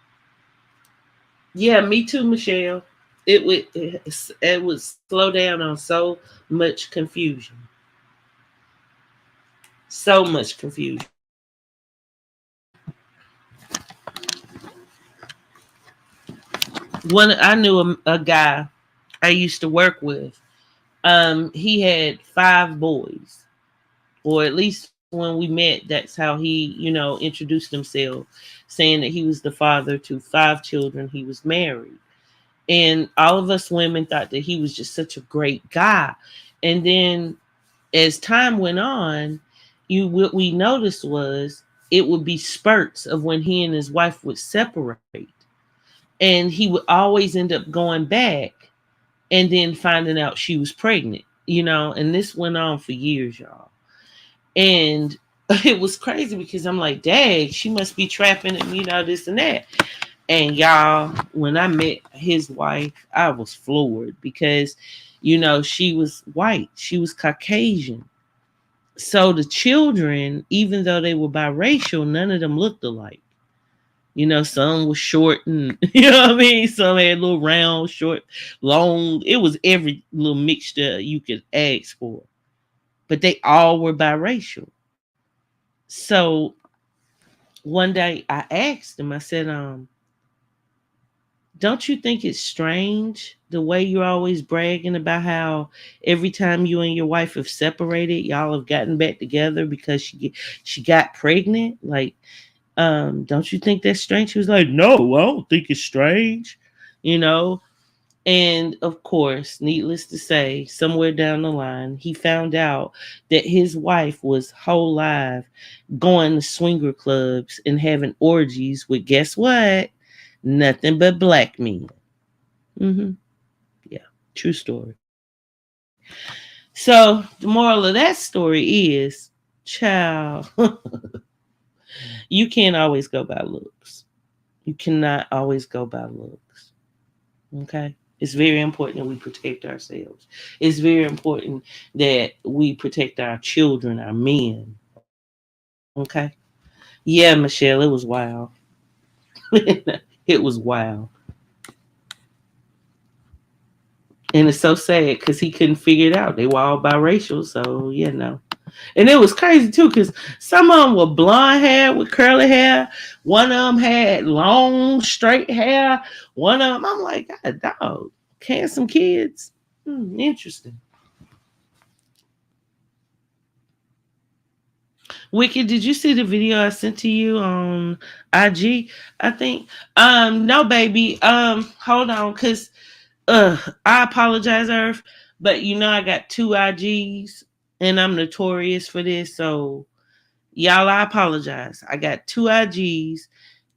Yeah, me too, Michelle. It would slow down on so much confusion. So much confusion. One I knew a guy I used to work with. He had 5 boys, or at least when we met, that's how he introduced himself, saying that he was the father to 5 children. He was married, and all of us women thought that he was just such a great guy. And then as time went on, what we noticed was it would be spurts of when he and his wife would separate, and he would always end up going back and then finding out she was pregnant. And this went on for years, y'all. And it was crazy because I'm like, dang, she must be trapping him, this and that. And y'all, when I met his wife, I was floored because she was white, she was Caucasian. So the children, even though they were biracial, none of them looked alike. Some was short and what I mean? Some had little round, short, long. It was every little mixture you could ask for. But they all were biracial. So one day I asked him, I said, don't you think it's strange the way you're always bragging about how every time you and your wife have separated, y'all have gotten back together because she got pregnant? Like, don't you think that's strange? He was like, no, I don't think it's strange, you know. And of course, needless to say, somewhere down the line, he found out that his wife was whole live going to swinger clubs and having orgies with, guess what? Nothing but black men. Mm-hmm. Yeah, true story. So the moral of that story is, child, you can't always go by looks. You cannot always go by looks. Okay? It's very important that we protect ourselves. It's very important that we protect our children, our men. Okay? Yeah, Michelle, it was wild. It was wild. And it's so sad because he couldn't figure it out. They were all biracial, so no. And it was crazy too, because some of them were blonde hair with curly hair. One of them had long, straight hair. One of them, I'm like, God, dog, handsome kids. Interesting. Wicked, did you see the video I sent to you on IG? I think. No, baby. Hold on, cause I apologize, Earth, but I got 2 IGs, and I'm notorious for this. So y'all, I apologize. I got 2 IGs,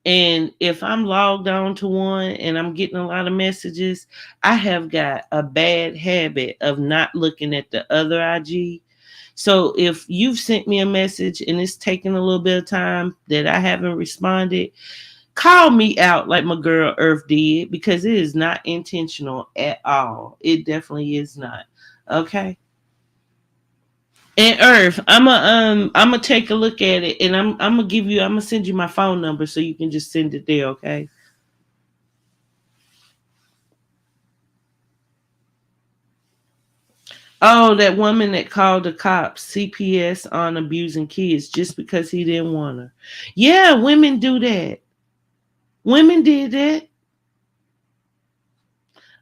and if I'm logged on to one and I'm getting a lot of messages, I have got a bad habit of not looking at the other IG. So if you've sent me a message and it's taking a little bit of time that I haven't responded, call me out like my girl Earth did, because it is not intentional at all. It definitely is not. Okay. And Earth, I'm gonna take a look at it, and I'm gonna send you my phone number so you can just send it there, okay? Oh, that woman that called the cops, CPS, on abusing kids just because he didn't want her. Yeah, women do that. Women did that.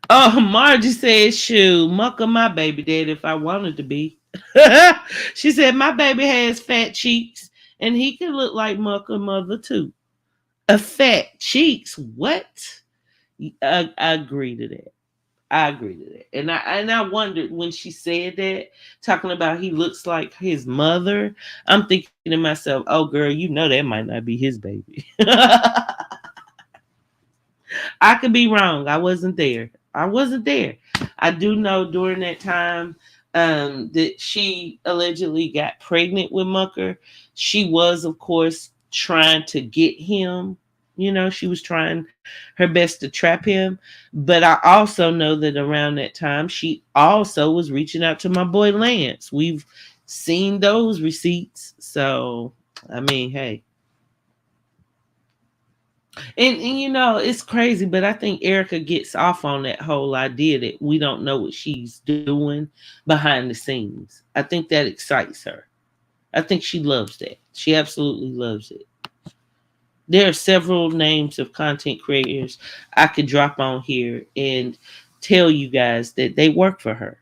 Oh, Margie said, shoot, mucker my baby dad if I wanted to be. She said, my baby has fat cheeks and he can look like mucker mother too. A fat cheeks? What? I agree to that. I agree to that. And I wondered when she said that, talking about he looks like his mother. I'm thinking to myself, oh girl, that might not be his baby. I could be wrong. I wasn't there. I do know during that time that she allegedly got pregnant with Mucker. She was, of course, trying to get him, You know, she was trying her best to trap him. But I also know that around that time, she also was reaching out to my boy Lance. We've seen those receipts. So, I mean, hey. And you know, it's crazy, but I think Erica gets off on that whole idea that we don't know what she's doing behind the scenes. I think that excites her. I think she loves that. She absolutely loves it. There are several names of content creators I could drop on here and tell you guys that they work for her.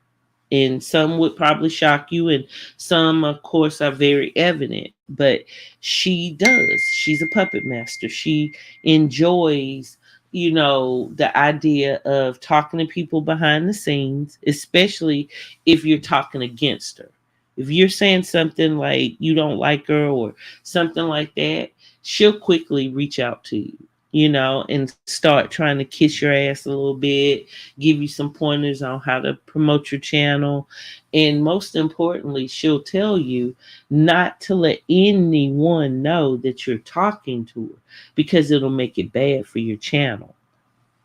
And some would probably shock you, and some, of course, are very evident. But she does. She's a puppet master. She enjoys, you know, the idea of talking to people behind the scenes, especially if you're talking against her. If you're saying something like you don't like her or something like that, she'll quickly reach out to you, you know, and start trying to kiss your ass a little bit, give you some pointers on how to promote your channel. And most importantly, she'll tell you not to let anyone know that you're talking to her because it'll make it bad for your channel,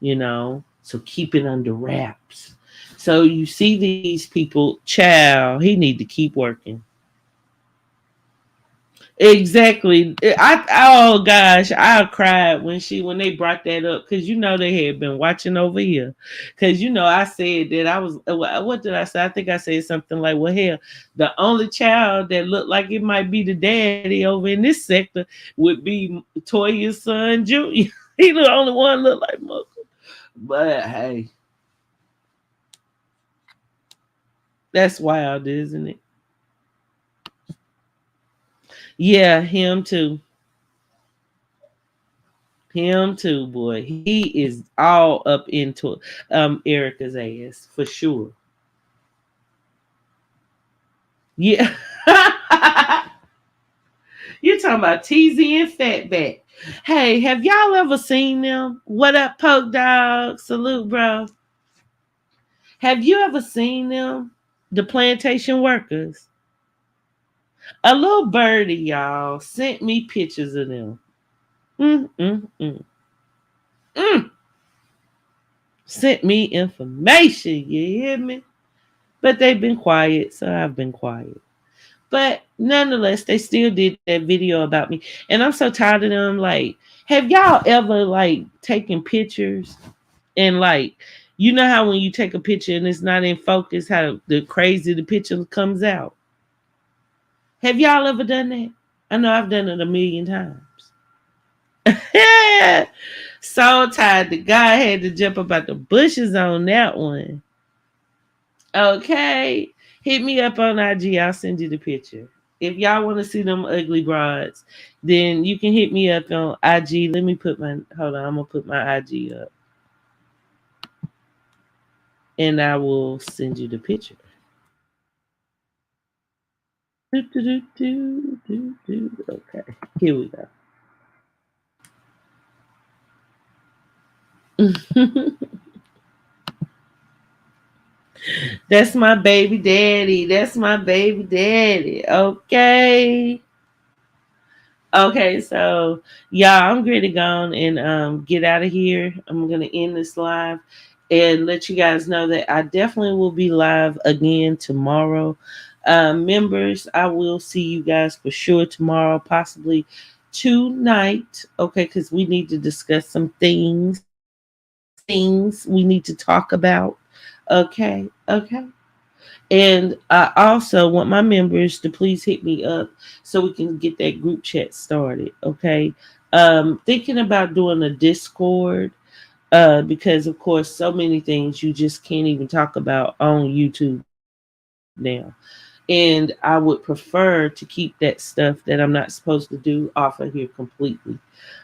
you know? So keep it under wraps. So you see these people, child, he need to keep working. Exactly. Oh gosh, I cried when they brought that up because you know they had been watching over here. Because you know I said that I was what did I say? I think I said something like, "Well, hell, the only child that looked like it might be the daddy over in this sector would be Toya's son, Junior. He the only one look like Muckers." But hey, that's wild, isn't it? Yeah, him too. Him too, boy. He is all up into Erica's ass for sure. Yeah. You're talking about TZ and Fatback. Hey, have y'all ever seen them? What up, Poke Dog? Salute, bro. Have you ever seen them? The plantation workers. A little birdie, y'all, sent me pictures of them. Mm, mm, mm. Mm. Sent me information. You hear me? But they've been quiet, so I've been quiet. But nonetheless, they still did that video about me. And I'm so tired of them. Like, have y'all ever like taken pictures and like, you know how when you take a picture and it's not in focus, how the crazy the picture comes out? Have y'all ever done that? I know I've done it a million times. So tired. The guy had to jump up out the bushes on that one. Okay. Hit me up on IG. I'll send you the picture. If y'all want to see them ugly broads, then you can hit me up on IG. Let me put my hold on. I'm gonna put my IG up, and I will send you the picture. Okay, here we go. That's my baby daddy. That's my baby daddy. Okay. Okay, so yeah, I'm ready to go on and get out of here. I'm gonna end this live and let you guys know that I definitely will be live again tomorrow. Members, I will see you guys for sure tomorrow, possibly tonight. Okay, because we need to discuss some things we need to talk about. Okay, okay. And I also want my members to please hit me up so we can get that group chat started. Okay. Thinking about doing a Discord, because of course so many things you just can't even talk about on YouTube now. And I would prefer to keep that stuff that I'm not supposed to do off of here completely.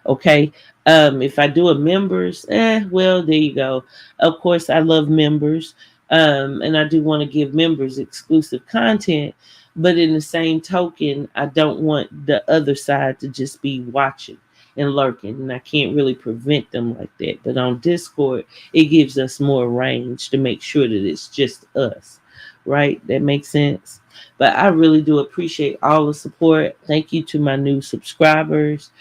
Okay. If I do a members, well, there you go. Of course, I love members. And I do want to give members exclusive content, but in the same token, I don't want the other side to just be watching and lurking, and I can't really prevent them like that. But on Discord, it gives us more range to make sure that it's just us, right? That makes sense. But I really do appreciate all the support. Thank you to my new subscribers.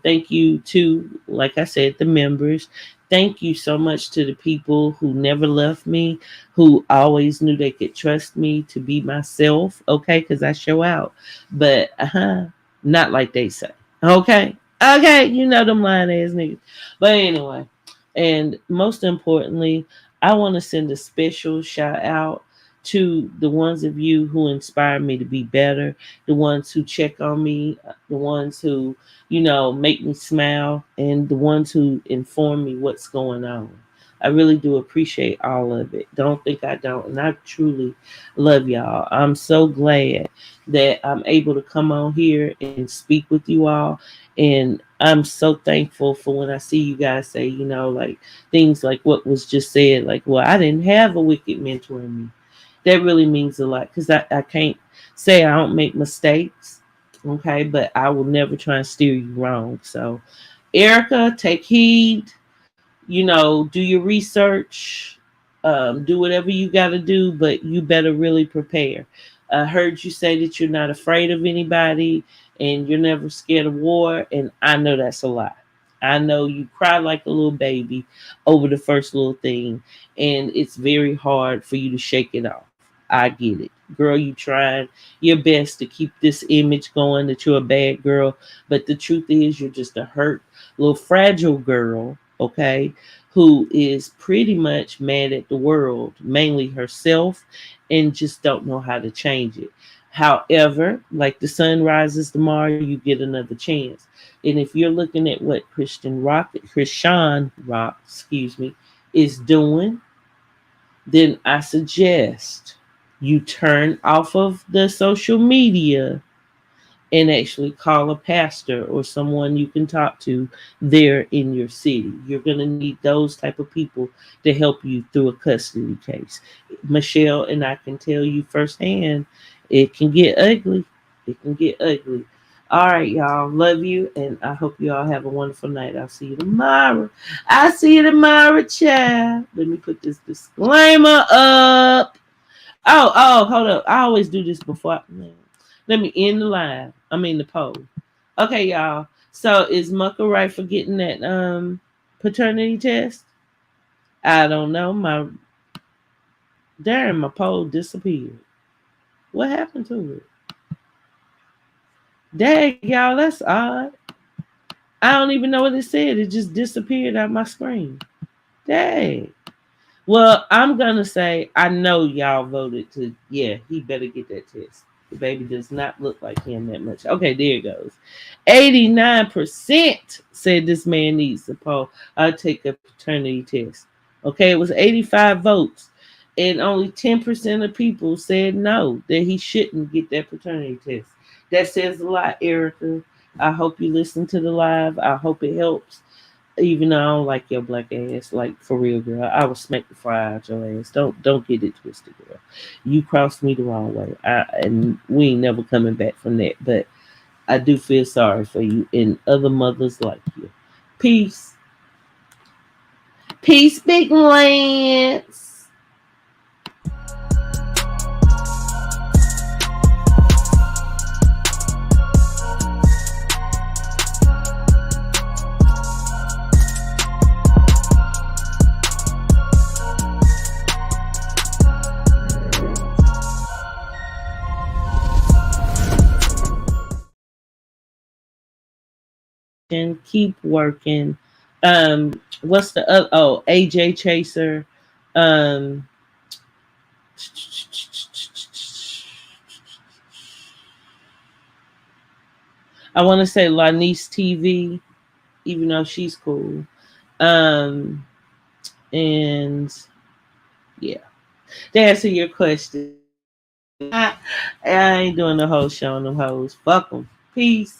Thank you to, like I said, the members. Thank you so much to the people who never left me, who always knew they could trust me to be myself, okay? Because I show out. But, not like they say, okay? Okay, you know them lying ass niggas. But anyway, and most importantly, I want to send a special shout out to the ones of you who inspire me to be better, the ones who check on me, the ones who, make me smile, and the ones who inform me what's going on. I really do appreciate all of it. Don't think I don't. And I truly love y'all. I'm so glad that I'm able to come on here and speak with you all. And I'm so thankful for when I see you guys say, like things like what was just said, like, well, I didn't have a wicked mentor in me. That really means a lot because I can't say I don't make mistakes, okay, but I will never try and steer you wrong. So, Erica, take heed, do your research, do whatever you got to do, but you better really prepare. I heard you say that you're not afraid of anybody and you're never scared of war, and I know that's a lie. I know you cry like a little baby over the first little thing, and it's very hard for you to shake it off. I get it. Girl, you trying your best to keep this image going that you're a bad girl, but the truth is you're just a hurt, little fragile girl, okay, who is pretty much mad at the world, mainly herself, and just don't know how to change it. However, like the sun rises tomorrow, you get another chance. And if you're looking at what Christian Rock, is doing, then I suggest you turn off of the social media and actually call a pastor or someone you can talk to there in your city. You're going to need those type of people to help you through a custody case. Michelle and I can tell you firsthand, it can get ugly. It can get ugly. All right, y'all. Love you, and I hope you all have a wonderful night. I'll see you tomorrow. I'll see you tomorrow, child. Let me put this disclaimer up. Oh, hold up. I always do this before. Let me end the live. I mean the poll. Okay, y'all. So is Mucker right for getting that paternity test? I don't know. My poll disappeared. What happened to it? Dang, y'all, that's odd. I don't even know what it said. It just disappeared out my screen. Dang. Well, I'm gonna say I know y'all voted to, yeah, he better get that test. The baby does not look like him that much. Okay, there it goes. 89% said this man needs the poll. I'll take a paternity test. Okay, it was 85 votes. And only 10% of people said no, that he shouldn't get that paternity test. That says a lot, Erica. I hope you listen to the live. I hope it helps. Even though I don't like your black ass, like for real, girl, I will smack the fire out your ass. Don't get it twisted, girl. You crossed me the wrong way, and we ain't never coming back from that. But I do feel sorry for you and other mothers like you. Peace, peace, Big Lance. And keep working. What's the other? Oh, AJ Chaser. Um, I want to say Lanice TV, even though she's cool. Um, and yeah, to answer your question, I ain't doing the whole show on them hoes. Fuck them. Peace.